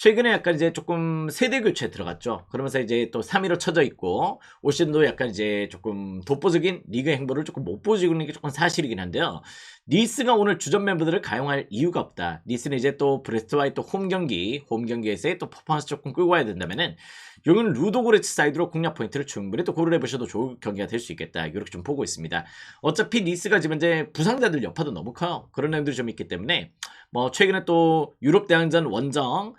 최근에 약간 이제 조금 세대 교체에 들어갔죠. 그러면서 이제 또 3위로 쳐져 있고 올 시즌도 약간 이제 조금 독보적인 리그 행보를 조금 못 보여주고 있는 게 조금 사실이긴 한데요. 니스가 오늘 주전 멤버들을 가용할 이유가 없다. 니스는 이제 또 브레스트와의 또 홈경기에서의 또 퍼포먼스 조금 끌고 와야 된다면은 여기는 루도고레츠 사이드로 공략 포인트를 충분히 또 고려해 보셔도 좋은 경기가 될 수 있겠다. 이렇게 좀 보고 있습니다. 어차피 니스가 지금 이제 부상자들 여파도 너무 커요. 그런 내용들이 좀 있기 때문에 뭐 최근에 또 유럽 대항전 원정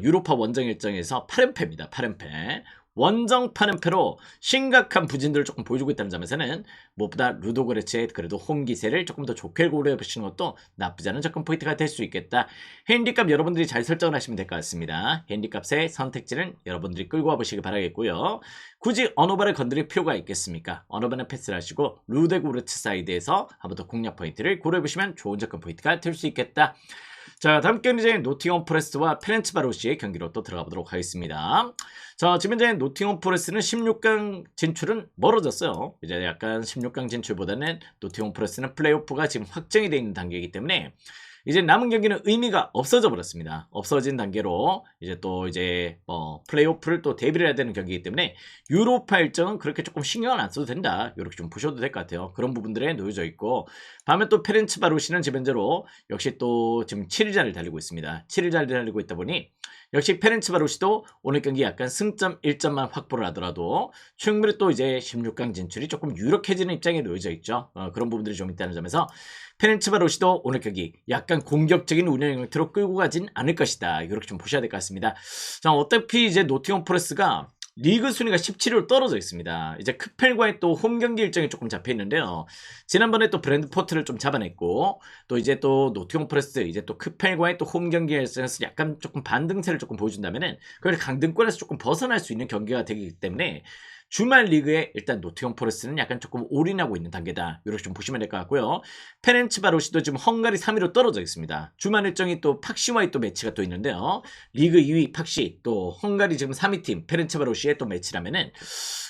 유로파 원정 일정에서 8연패입니다. 8연패. 원정 8연패로 심각한 부진들을 조금 보여주고 있다는 점에서는 무엇보다 루도고레츠의 그래도 홈 기세를 조금 더 좋게 고려해 보시는 것도 나쁘지 않은 접근 포인트가 될 수 있겠다. 핸디값 여러분들이 잘 설정을 하시면 될 것 같습니다. 핸디값의 선택지는 여러분들이 끌고 와보시기 바라겠고요. 굳이 어노바를 건드릴 필요가 있겠습니까? 어노바는 패스를 하시고 루도고레츠 사이드에서 한번 더 공략 포인트를 고려해 보시면 좋은 접근 포인트가 될 수 있겠다. 자, 다음 경기 이제 노팅엄 포레스트와 페렌츠바로시의 경기로 또 들어가 보도록 하겠습니다. 자, 지금 이제 노팅엄 포레스트는 16강 진출은 멀어졌어요. 이제 약간 16강 진출보다는 노팅엄 포레스트는 플레이오프가 지금 확정이 되어 있는 단계이기 때문에 이제 남은 경기는 의미가 없어져 버렸습니다. 없어진 단계로 이제 또 이제 플레이오프를 또 대비를 해야 되는 경기이기 때문에 유로파 일정은 그렇게 조금 신경을 안 써도 된다. 이렇게 좀 보셔도 될 것 같아요. 그런 부분들에 놓여져 있고 반면 또 페렌츠바로시는 지변제로 역시 또 지금 7일자를 달리고 있습니다. 7일자를 달리고 있다 보니 역시 페렌츠바로시도 오늘 경기 약간 승점 1점만 확보를 하더라도 충분히 또 이제 16강 진출이 조금 유력해지는 입장에 놓여져 있죠. 그런 부분들이 좀 있다는 점에서 페렌츠바로시도 오늘 경기 약간 공격적인 운영 형태로 끌고 가진 않을 것이다. 이렇게 좀 보셔야 될 것 같습니다. 자, 어차피 이제 노팅엄 포레스트가 리그 순위가 17위로 떨어져 있습니다. 이제 크펠과의 또 홈 경기 일정이 조금 잡혀 있는데요. 지난번에 또 브랜드포트를 좀 잡아냈고 또 이제 또 노팅엄 포레스트 이제 또 크펠과의 또 홈 경기에서 약간 조금 반등세를 조금 보여준다면은 그걸 강등권에서 조금 벗어날 수 있는 경기가 되기 때문에 주말 리그에 일단 노팅엄 포레스트는 약간 조금 올인하고 있는 단계다. 이렇게 좀 보시면 될 것 같고요. 페렌츠바로시도 지금 헝가리 3위로 떨어져 있습니다. 주말 일정이 또 팍시와의 또 매치가 또 있는데요. 리그 2위 팍시 또 헝가리 지금 3위 팀 페렌츠바로시의 또 매치라면은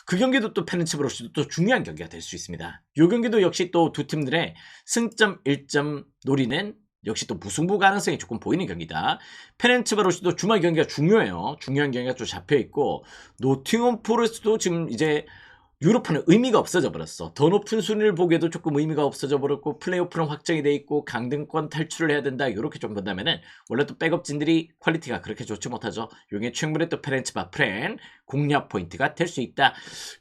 그 경기도 또 페렌츠바로시도 또 중요한 경기가 될 수 있습니다. 이 경기도 역시 또 두 팀들의 승점 1점 노리는 역시 또 무승부 가능성이 조금 보이는 경기다. 페렌츠바로시도 주말 경기가 중요해요. 중요한 경기가 좀 잡혀있고 노팅엄 포레스트도 지금 이제 유로파는 의미가 없어져 버렸어. 더 높은 순위를 보기에도 조금 의미가 없어져 버렸고 플레이오프는 확정이 돼 있고 강등권 탈출을 해야 된다. 이렇게 좀 본다면은 원래 또 백업진들이 퀄리티가 그렇게 좋지 못하죠. 용의 충분히 또 페렌츠바 프렌 공략 포인트가 될 수 있다.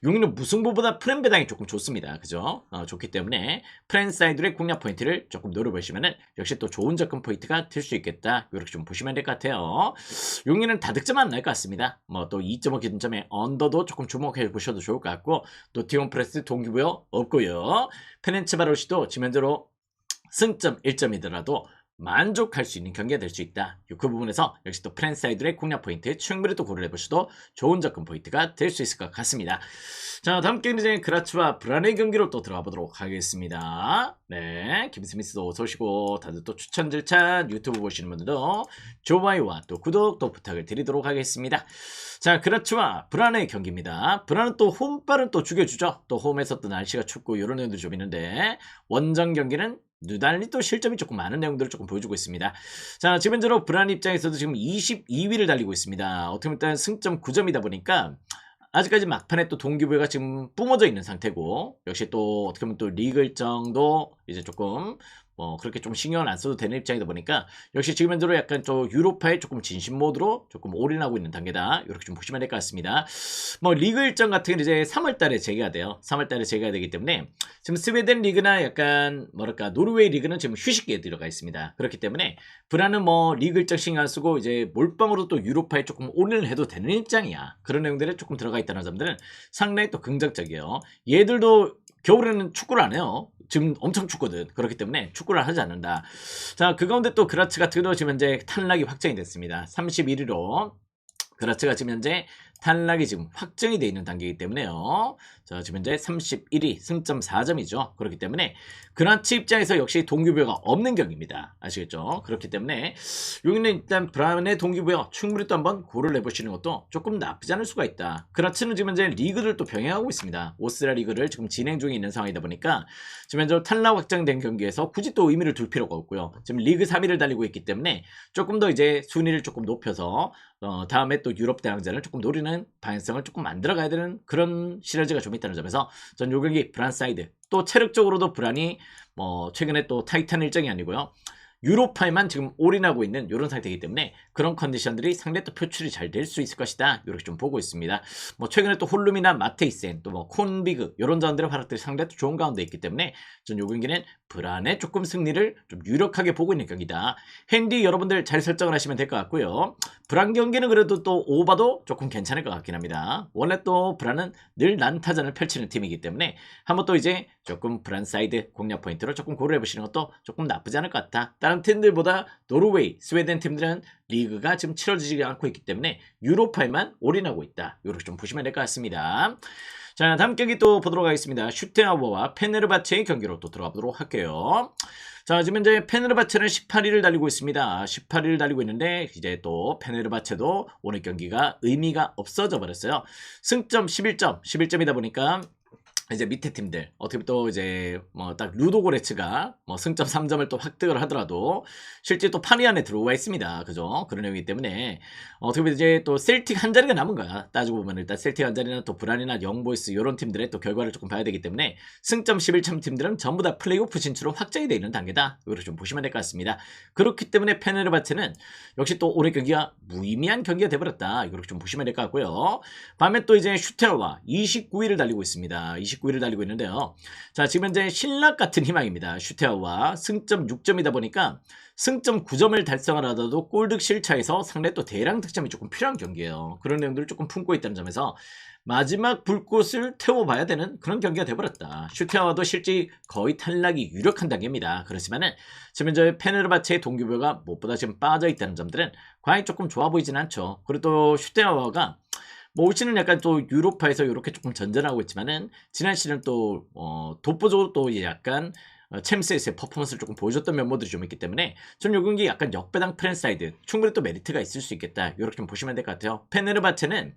용의는 무승부보다 프렌 배당이 조금 좋습니다. 그죠? 좋기 때문에 프렌 사이드의 공략 포인트를 조금 노려보시면은 역시 또 좋은 접근 포인트가 될 수 있겠다. 이렇게 좀 보시면 될 것 같아요. 용의는 다득점은 안 날 것 같습니다. 뭐 또 2.5 기준점에 언더도 조금 주목해 보셔도 좋을 것 같고 노팅엄 포레스트 동기부여 없고요. 페렌츠바로시도 지면대로 승점 1점이더라도 만족할 수 있는 경기가 될 수 있다. 그 부분에서 역시 또 프렌 사이드의 공략 포인트 충분히 또 고려해 보셔도 좋은 접근 포인트가 될 수 있을 것 같습니다. 자, 다음 경기는 그라츠와 브란의 경기로 또 들어가 보도록 하겠습니다. 네, 김스미스도 어서 오시고 다들 또 추천 절찬 유튜브 보시는 분들도 좋아요와 또 구독 또 부탁을 드리도록 하겠습니다. 자, 그라츠와 브란의 경기입니다. 브란은 또 홈발은 또 죽여주죠. 또 홈에서 또 날씨가 춥고 이런 내용들이 좀 있는데 원정 경기는 누달리 또 실점이 조금 많은 내용들을 조금 보여주고 있습니다. 자, 지금 현재로 브란 입장에서도 지금 22위를 달리고 있습니다. 어떻게 보면 일단 승점 9점이다 보니까 아직까지 막판에 또 동기부여가 지금 뿜어져 있는 상태고 역시 또 어떻게 보면 또 리그 일정도 이제 조금 그렇게 좀 신경을 안 써도 되는 입장이다 보니까 역시 지금 현재로 약간 또 유로파에 조금 진심 모드로 조금 올인하고 있는 단계다. 이렇게 좀 보시면 될 것 같습니다. 뭐 리그 일정 같은 건 이제 3월달에 재개가 돼요. 3월달에 재개가 되기 때문에 지금 스웨덴 리그나 약간 뭐랄까 노르웨이 리그는 지금 휴식기에 들어가 있습니다. 그렇기 때문에 브라는 뭐 리그 일정 신경 안 쓰고 이제 몰빵으로 또 유로파에 조금 올인을 해도 되는 입장이야. 그런 내용들이 조금 들어가 있다는 점들은 상당히 또 긍정적이에요. 얘들도 겨울에는 축구를 안 해요. 지금 엄청 춥거든. 그렇기 때문에 축구를 하지 않는다. 자, 그 가운데 또 그라츠 같은 경우도 지금 현재 탈락이 확정이 됐습니다. 31위로 그라츠가 지금 현재 탈락이 지금 확정이 되어 있는 단계이기 때문에요. 자, 지금 현재 31위 승점 4점이죠. 그렇기 때문에 그라치 입장에서 역시 동기부여가 없는 경기입니다. 아시겠죠? 그렇기 때문에 여기는 일단 브라운의 동기부여 충분히 또 한번 고를 내보시는 것도 조금 나쁘지 않을 수가 있다. 그라치는 지금 현재 리그를 또 병행하고 있습니다. 오스트리아 리그를 지금 진행 중에 있는 상황이다 보니까 지금 현재 탈락 확정된 경기에서 굳이 또 의미를 둘 필요가 없고요. 지금 리그 3위를 달리고 있기 때문에 조금 더 이제 순위를 조금 높여서 다음에 또 유럽 대항전을 조금 노리는 방향성을 조금 만들어가야 되는 그런 시너지가 좀 있다는 점에서 전 요 경기 브란 사이드, 또 체력적으로도 브란이 최근에 또 타이탄 일정이 아니고요. 유로파에만 지금 올인하고 있는 이런 상태이기 때문에 그런 컨디션들이 상당히 또 표출이 잘 될 수 있을 것이다. 이렇게 좀 보고 있습니다. 최근에 또 홀룸이나 마테이센, 또 콘비그 이런 자원들의 활약들이 상당히 또 좋은 가운데 있기 때문에 전 요 경기는 브란의 조금 승리를 좀 유력하게 보고 있는 경기다. 핸디 여러분들 잘 설정을 하시면 될 것 같고요. 브란 경기는 그래도 또 오바도 조금 괜찮을 것 같긴 합니다. 원래 또 브란은 늘 난타전을 펼치는 팀이기 때문에 한번 또 이제 조금 브란 사이드 공략 포인트로 조금 고려해 보시는 것도 조금 나쁘지 않을 것 같다. 다른 팀들보다 노르웨이, 스웨덴 팀들은 리그가 지금 치러지지 않고 있기 때문에 유로파에만 올인하고 있다. 이렇게 좀 보시면 될 것 같습니다. 자, 다음 경기 또 보도록 하겠습니다. 슈테하우어와 페네르바체의 경기로 또 들어가 보도록 할게요. 자, 지금 이제 페네르바체는 18위를 달리고 있습니다. 18위를 달리고 있는데 이제 또 페네르바체도 오늘 경기가 의미가 없어져 버렸어요. 승점 11점, 11점이다 보니까 이제 밑에 팀들 어떻게 또 이제 딱 루도고레츠가 승점 3점을 또 획득을 하더라도 실제 또 8위 안에 들어와 있습니다. 그죠? 그런 내용이기 때문에 어떻게 보면 이제 또 셀틱 한 자리가 남은 거야. 따지고 보면 일단 셀틱 한 자리나 또 브란이나 영보이스 이런 팀들의 또 결과를 조금 봐야 되기 때문에 승점 11점 팀들은 전부 다 플레이오프 진출은 확정이 되어 있는 단계다. 이걸 좀 보시면 될 것 같습니다. 그렇기 때문에 페네르바체는 역시 또 오늘 경기가 무의미한 경기가 돼버렸다. 이걸 좀 보시면 될 것 같고요. 밤에 또 이제 슈테르와 29위를 달리고 있습니다. 29위를 달리고 있는데요. 자, 지금 현재 신락 같은 희망입니다. 슈테어와 승점 6점이다 보니까 승점 9점을 달성을 하더라도 골득실 차에서 상당히 또 대량 득점이 조금 필요한 경기예요. 그런 내용들을 조금 품고 있다는 점에서 마지막 불꽃을 태워봐야 되는 그런 경기가 돼버렸다. 슈테어와도 실제 거의 탈락이 유력한 단계입니다. 그렇지만은 지금 현재 페네르바체의 동기부여가 무엇보다 지금 빠져있다는 점들은 과연 조금 좋아 보이진 않죠. 그리고 또 슈테어와가 올 시즌은 약간 또 유로파에서 이렇게 조금 전전하고 있지만은 지난 시즌 또 독보적으로 또 약간 챔스에서의 퍼포먼스를 조금 보여줬던 면모들이 좀 있기 때문에 저는 요 경기 약간 역배당 프랜사이드 충분히 또 메리트가 있을 수 있겠다. 이렇게 좀 보시면 될 것 같아요. 페네르바체는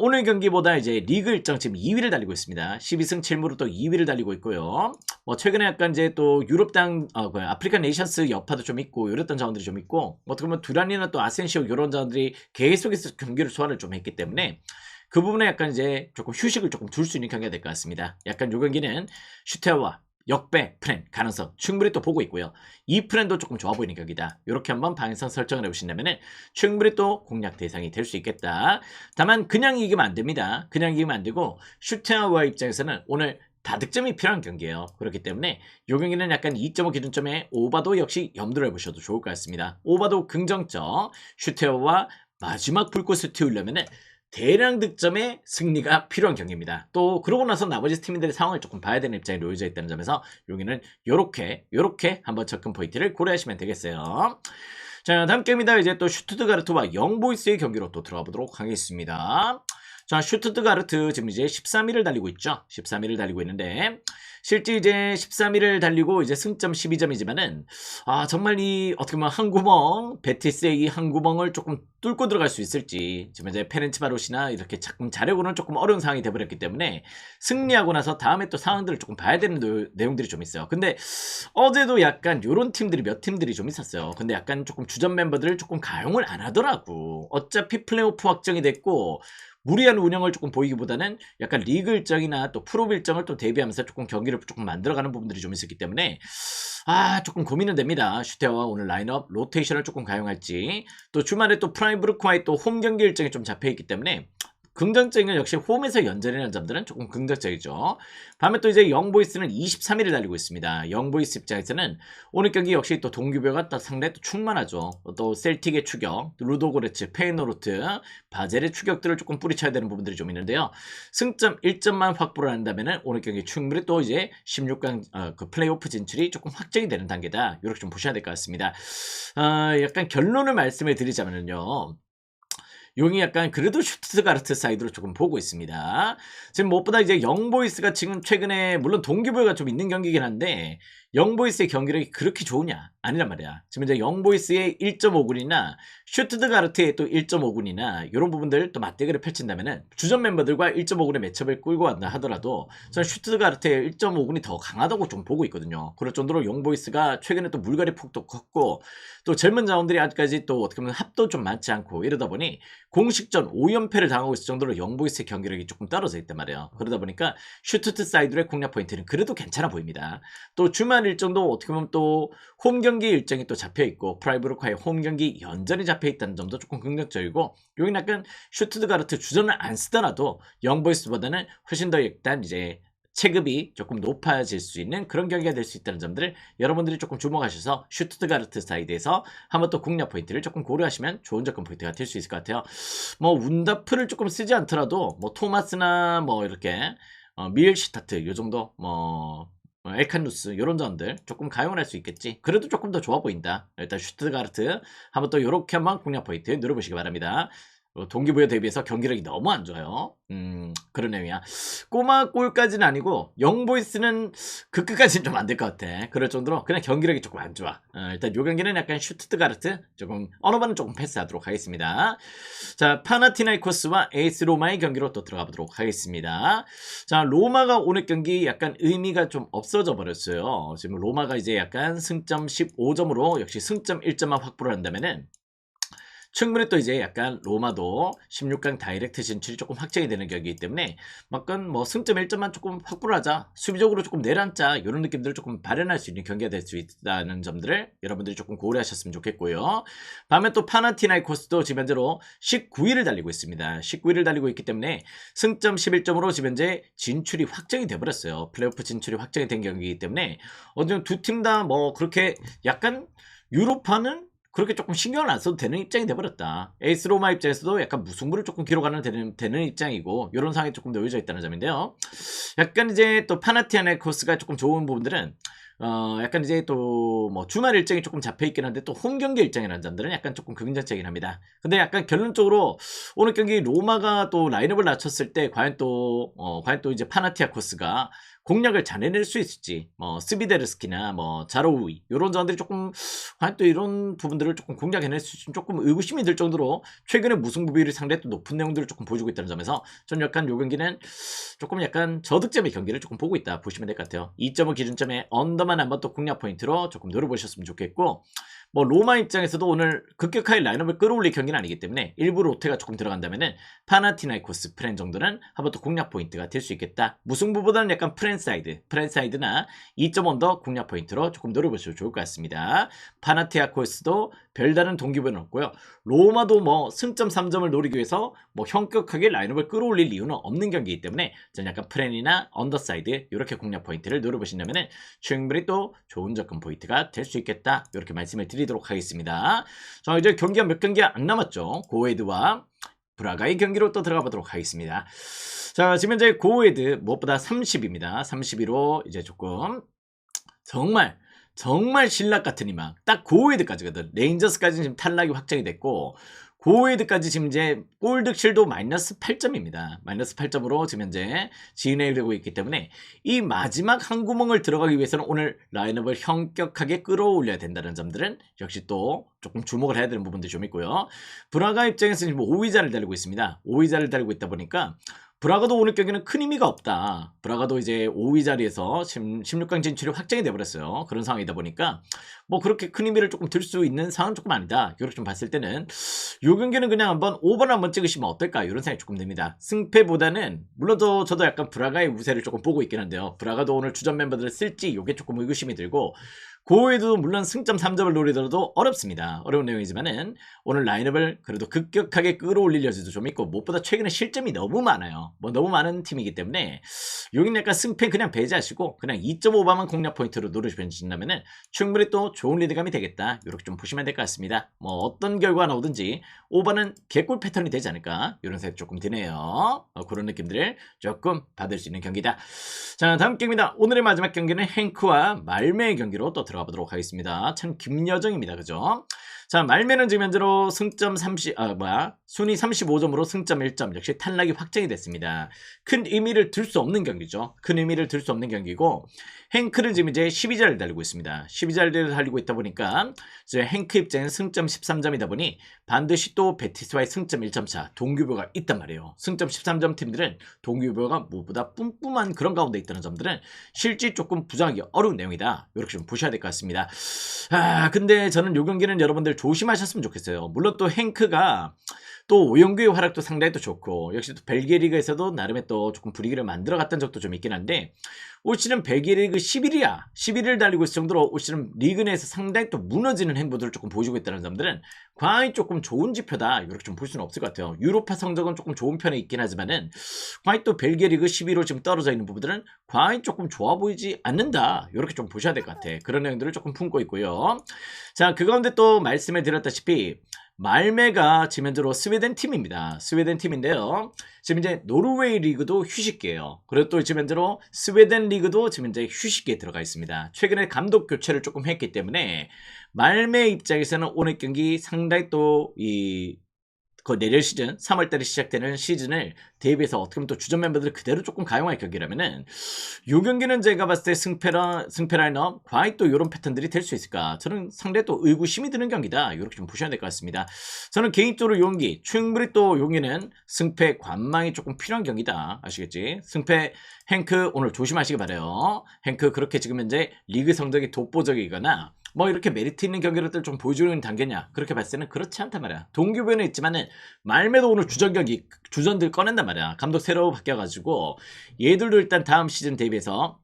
오늘 경기보다 이제 리그 일정 지금 2위를 달리고 있습니다. 12승 7무로 또 2위를 달리고 있고요. 최근에 약간 이제 또 유럽당, 아프리카 네이션스 여파도 좀 있고, 이랬던 자원들이 좀 있고, 어떻게 보면 두란이나 또 아센시오 이런 자원들이 계속해서 경기를 소화를 좀 했기 때문에 그 부분에 약간 이제 조금 휴식을 조금 둘 수 있는 경기가 될 것 같습니다. 약간 요 경기는 슈테와 역배 프렌 가능성 충분히 또 보고 있고요. 이 프렌도 조금 좋아 보이는 격이다. 이렇게 한번 방향성 설정을 해보신다면 충분히 또 공략 대상이 될 수 있겠다. 다만 그냥 이기면 안 됩니다. 그냥 이기면 안 되고 슈테와 입장에서는 오늘 다득점이 필요한 경기예요. 그렇기 때문에 이 경기는 약간 2.5 기준점에 오바도 역시 염두를 해보셔도 좋을 것 같습니다. 오바도 긍정적 슈테와 마지막 불꽃을 튀우려면은 대량 득점의 승리가 필요한 경기입니다. 또 그러고 나서 나머지 팀들의 상황을 조금 봐야 되는 입장에 놓여져 있다는 점에서 여기는 요렇게 한번 접근 포인트를 고려하시면 되겠어요. 자, 다음 게임입니다. 이제 또 슈투트가르트와 영보이스의 경기로 또 들어가 보도록 하겠습니다. 자, 슈투트가르트 지금 이제 13위를 달리고 있죠. 13위를 달리고 있는데 실제 이제 13위를 달리고 이제 승점 12점이지만은 정말 이 어떻게 보면 한 구멍 베티스의 이 한 구멍을 조금 뚫고 들어갈 수 있을지 지금 이제 페렌치바롯이나 이렇게 조금 자력으로는 조금 어려운 상황이 돼버렸기 때문에 승리하고 나서 다음에 또 상황들을 조금 봐야 되는 내용들이 좀 있어요. 근데 어제도 약간 요런 팀들이 몇 팀들이 좀 있었어요. 근데 약간 조금 주전 멤버들을 조금 가용을 안 하더라고. 어차피 플레이오프 확정이 됐고 무리한 운영을 조금 보이기보다는 약간 리그 일정이나 또 프로 일정을 또 대비하면서 조금 경기를 조금 만들어가는 부분들이 좀 있었기 때문에 조금 고민은 됩니다. 슈테와 오늘 라인업 로테이션을 조금 가용할지 또 주말에 또 프라이브루크와의 또 홈 경기 일정이 좀 잡혀있기 때문에 긍정적인 건 역시 홈에서 연전이라는 점들은 조금 긍정적이죠. 밤에 또 이제 영보이스는 23위를 달리고 있습니다. 영보이스 입장에서는 오늘 경기 역시 또 동기부여가 또 상당히 또 충만하죠. 또 셀틱의 추격, 루도고레츠, 페이노르트, 바젤의 추격들을 조금 뿌리쳐야 되는 부분들이 좀 있는데요. 승점 1점만 확보를 한다면 오늘 경기 충분히 또 이제 16강 그 플레이오프 진출이 조금 확정이 되는 단계다. 이렇게 좀 보셔야 될 것 같습니다. 약간 결론을 말씀을 드리자면요. 용이 약간 그래도 슈트가르트 사이드로 조금 보고 있습니다. 지금 무엇보다 이제 영보이스가 지금 최근에 물론 동기부여가 좀 있는 경기긴 한데 영보이스의 경기력이 그렇게 좋으냐? 아니란 말이야. 지금 이제 영보이스의 1.5군이나 슈트가르트의 또 1.5군이나 이런 부분들 또 맞대결을 펼친다면은 주전 멤버들과 1.5군의 매첩을 끌고 왔다 하더라도 저는 슈트가르트의 1.5군이 더 강하다고 좀 보고 있거든요. 그럴 정도로 영보이스가 최근에 또 물갈이 폭도 컸고 또 젊은 자원들이 아직까지 또 어떻게 보면 합도 좀 많지 않고 이러다 보니 공식전 5연패를 당하고 있을 정도로 영보이스의 경기력이 조금 떨어져 있단 말이에요. 그러다 보니까 슈트트 사이드의 공략 포인트는 그래도 괜찮아 보입니다. 또 주말 일정도 어떻게 보면 또 홈 경기 일정이 또 잡혀 있고 프라이브로카의 홈 경기 연전이 잡혀 있다는 점도 조금 긍정적이고 여기는 약간 슈트트가르트 주전을 안 쓰더라도 영보이스보다는 훨씬 더 일단 이제 체급이 조금 높아질 수 있는 그런 경기가 될 수 있다는 점들을 여러분들이 조금 주목하셔서 슈트트가르트 사이드에서 한번 또 공략 포인트를 조금 고려하시면 좋은 접근 포인트가 될 수 있을 것 같아요. 뭐 운다프를 조금 쓰지 않더라도 뭐 토마스나 뭐 이렇게 미엘시타트 요 정도 뭐 엘칸누스 요런 점들 조금 가용을 할 수 있겠지. 그래도 조금 더 좋아 보인다. 일단 슈트가르트 한번 또 요렇게 한번 공략 포인트 누려보시기 바랍니다. 동기부여 대비해서 경기력이 너무 안 좋아요. 그런 내용이야. 꼬마 골까지는 아니고 영보이스는 그 끝까지는 좀 안 될 것 같아. 그럴 정도로 그냥 경기력이 조금 안 좋아. 일단 요 경기는 약간 슈트가르트 조금 언어반은 조금 패스하도록 하겠습니다. 자, 파나티나이코스와 에이스 로마의 경기로 또 들어가 보도록 하겠습니다. 자, 로마가 오늘 경기 약간 의미가 좀 없어져 버렸어요. 지금 로마가 이제 약간 승점 15점으로 역시 승점 1점만 확보를 한다면은 충분히 또 이제 약간 로마도 16강 다이렉트 진출이 조금 확정이 되는 경기이기 때문에 약간 뭐 승점 1점만 조금 확보를 하자, 수비적으로 조금 내려앉자 이런 느낌들을 조금 발현할 수 있는 경기가 될 수 있다는 점들을 여러분들이 조금 고려하셨으면 좋겠고요. 다음에 또 파나티나이코스도 지금 현재로 19위를 달리고 있습니다. 19위를 달리고 있기 때문에 승점 11점으로 지금 현재 진출이 확정이 돼버렸어요. 플레이오프 진출이 확정이 된 경기이기 때문에 어쨌든 두 팀 다 뭐 그렇게 약간 유로파는 그렇게 조금 신경을 안 써도 되는 입장이 돼버렸다. 에이스 로마 입장에서도 약간 무승부를 조금 기록하는 되는 입장이고 이런 상황이 조금 놓여져 있다는 점인데요. 약간 이제 또 파나티아네코스가 조금 좋은 부분들은 약간 이제 또 뭐 주말 일정이 조금 잡혀 있긴 한데 또 홈 경기 일정이라는 점들은 약간 조금 긍정적이긴 합니다. 근데 약간 결론적으로 오늘 경기 로마가 또 라인업을 낮췄을 때 과연 또 이제 파나티아코스가 공략을 잘 해낼 수 있을지, 뭐 스비데르스키나 뭐 자로우이 이런 자원들이 조금 과연 또 이런 부분들을 조금 공략해낼 수 있을지 조금 의구심이 들 정도로 최근에 무승부비율이 상당히 또 높은 내용들을 조금 보여주고 있다는 점에서 저는 약간 요 경기는 조금 약간 저득점의 경기를 조금 보고 있다 보시면 될 것 같아요. 2.5 기준점에 언더만 한번 또 공략 포인트로 조금 노려보셨으면 좋겠고, 뭐 로마 입장에서도 오늘 급격하게 라인업을 끌어올릴 경기는 아니기 때문에 일부 로테가 조금 들어간다면은 파나티나이코스 프렌 정도는 한번 또 공략 포인트가 될 수 있겠다. 무승부보다는 약간 프렌 사이드나 2점 언더 공략 포인트로 조금 노려보셔도 좋을 것 같습니다. 파나티아코스도 별다른 동기부여는 없고요. 로마도 뭐 승점 3점을 노리기 위해서 뭐 현격하게 라인업을 끌어올릴 이유는 없는 경기이기 때문에 저는 약간 프렌이나 언더사이드 이렇게 공략 포인트를 노려보신다면 충분히 또 좋은 접근 포인트가 될 수 있겠다. 이렇게 말씀을 드리도록 하겠습니다. 자, 이제 경기가 몇 경기 안 남았죠. 고에드와 브라가의 경기로 또 들어가 보도록 하겠습니다. 자, 지금 현재 고에드 무엇보다 30입니다. 30위로 이제 조금 정말 신락 같은 희망. 딱 고에드까지거든. 레인저스까지는 지금 탈락이 확정이 됐고 고에드까지 지금 이제 골득실도 마이너스 8점입니다. 마이너스 8점으로 지금 현재 진행되고 있기 때문에 이 마지막 한 구멍을 들어가기 위해서는 오늘 라인업을 현격하게 끌어올려야 된다는 점들은 역시 또 조금 주목을 해야 되는 부분들이 좀 있고요. 브라가 입장에서는 지금 5위자를 달리고 있습니다. 5위자를 달리고 있다 보니까 브라가도 오늘 경기는 큰 의미가 없다. 브라가도 이제 5위 자리에서 16강 진출이 확정이 돼버렸어요. 그런 상황이다 보니까 뭐 그렇게 큰 의미를 조금 들 수 있는 상황은 조금 아니다. 이렇게 좀 봤을 때는 이 경기는 그냥 한번 5번 한번 찍으시면 어떨까 이런 생각이 조금 듭니다. 승패보다는 물론 저도 약간 브라가의 우세를 조금 보고 있긴 한데요. 브라가도 오늘 주전 멤버들을 쓸지 이게 조금 의구심이 들고 고에도 물론 승점 3점을 노리더라도 어렵습니다. 어려운 내용이지만은 오늘 라인업을 그래도 급격하게 끌어올릴 여지도 좀 있고 무엇보다 최근에 실점이 너무 많아요. 뭐 너무 많은 팀이기 때문에 여기는 약간 승패 그냥 배제하시고 그냥 2.5바만 공략 포인트로 노려주신다면은 충분히 또 좋은 리드감이 되겠다. 이렇게 좀 보시면 될 것 같습니다. 뭐 어떤 결과가 나오든지 5번은 개꿀 패턴이 되지 않을까 이런 생각 조금 드네요. 그런 느낌들을 조금 받을 수 있는 경기다. 자, 다음 경기입니다. 오늘의 마지막 경기는 행크와 말메의 경기로 또 들어가 보도록 하겠습니다. 참 김여정입니다. 그죠? 자, 말매는 지금 현재로 순위 35점으로 승점 1점. 역시 탈락이 확정이 됐습니다. 큰 의미를 둘 수 없는 경기죠. 큰 의미를 둘 수 없는 경기고, 행크는 지금 이제 12자를 달리고 있습니다. 12자를 달리고 있다 보니까 이제 행크 입장은 승점 13점이다 보니 반드시 또 베티스와의 승점 1점 차 동기부여가 있단 말이에요. 승점 13점 팀들은 동기부여가 무엇보다 뿜뿜한 그런 가운데 있다는 점들은 실제 조금 부정하기 어려운 내용이다. 이렇게 좀 보셔야 될 것 같습니다. 근데 저는 이 경기는 여러분들 조심하셨으면 좋겠어요. 물론 또 행크가 또 오영규의 활약도 상당히 또 좋고, 역시 또 벨기에 리그에서도 나름의 또 조금 분위기를 만들어갔던 적도 좀 있긴 한데, 올 시즌 벨기에 리그 11위야. 11위를 달리고 있을 정도로 올 시즌 리그 내에서 상당히 또 무너지는 행보들을 조금 보여주고 있다는 점들은 과연 조금 좋은 지표다. 이렇게 좀 볼 수는 없을 것 같아요. 유로파 성적은 조금 좋은 편에 있긴 하지만은, 과연 또 벨기에 리그 11위로 지금 떨어져 있는 부분들은 과연 조금 좋아 보이지 않는다. 이렇게 좀 보셔야 될 것 같아. 그런 내용들을 조금 품고 있고요. 자, 그 가운데 또 말씀해 드렸다시피, 말메가 지금 현재로 스웨덴 팀입니다. 스웨덴 팀인데요. 지금 이제 노르웨이 리그도 휴식기예요. 그리고 또 지금 현재로 스웨덴 리그도 지금 이제 휴식기에 들어가 있습니다. 최근에 감독 교체를 조금 했기 때문에 말메 입장에서는 오늘 경기 상당히 또 그 내년 시즌 3월달에 시작되는 시즌을 대비해서 어떻게 보면 또 주전 멤버들을 그대로 조금 가용할 경기라면은 요 경기는 제가 봤을 때 승패 라인업 과연 또 이런 패턴들이 될 수 있을까? 저는 상당히 또 의구심이 드는 경기다. 이렇게 좀 보셔야 될 것 같습니다. 저는 개인적으로 요 경기 충분히 또 요 경기는 승패 관망이 조금 필요한 경기다. 아시겠지? 승패 행크 오늘 조심하시기 바래요. 행크 그렇게 지금 현재 리그 성적이 독보적이거나 뭐 이렇게 메리트 있는 경기를 좀 보여주는 단계냐, 그렇게 봤을 때는 그렇지 않단 말이야. 동기부여는 있지만은 말매도 오늘 주전들 꺼낸단 말이야. 감독 새로 바뀌어가지고 얘들도 일단 다음 시즌 대비해서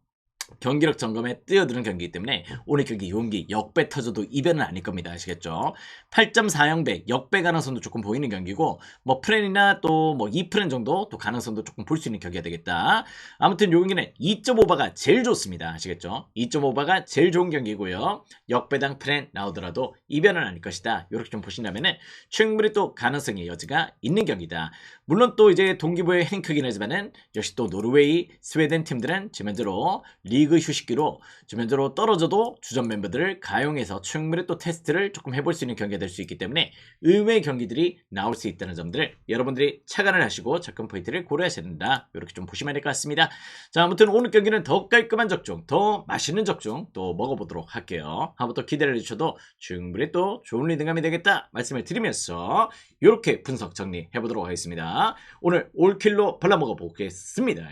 경기력 점검에 뛰어드는 경기이기 때문에 오늘 경기 역배 터져도 이변은 아닐 겁니다. 아시겠죠? 8.40배 역배 가능성도 조금 보이는 경기고, 뭐 프렌이나 또 뭐 2프렌 정도 또 가능성도 조금 볼 수 있는 경기가 되겠다. 아무튼 요 경기는 2.5바가 제일 좋습니다. 아시겠죠? 2.5바가 제일 좋은 경기고요. 역배당 프렌 나오더라도 이변은 아닐 것이다. 이렇게 좀 보신다면은 충분히 또 가능성의 여지가 있는 경기다. 물론 또 이제 동기부여의 행크긴 하지만은 역시 또 노르웨이, 스웨덴 팀들은 지금 현재로 리그 휴식기로 지금 현재로 떨어져도 주전 멤버들을 가용해서 충분히 또 테스트를 조금 해볼 수 있는 경기가 될 수 있기 때문에 의외의 경기들이 나올 수 있다는 점들을 여러분들이 착안을 하시고 접근 포인트를 고려하셔야 된다. 이렇게 좀 보시면 될 것 같습니다. 자, 아무튼 오늘 경기는 더 깔끔한 적중, 더 맛있는 적중 또 먹어보도록 할게요. 한번 또 기대를 해주셔도 충분히 또 좋은 리딩감이 되겠다 말씀을 드리면서 이렇게 분석 정리해보도록 하겠습니다. 오늘 올킬로 발라먹어 보겠습니다.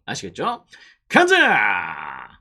아시겠죠? 가자!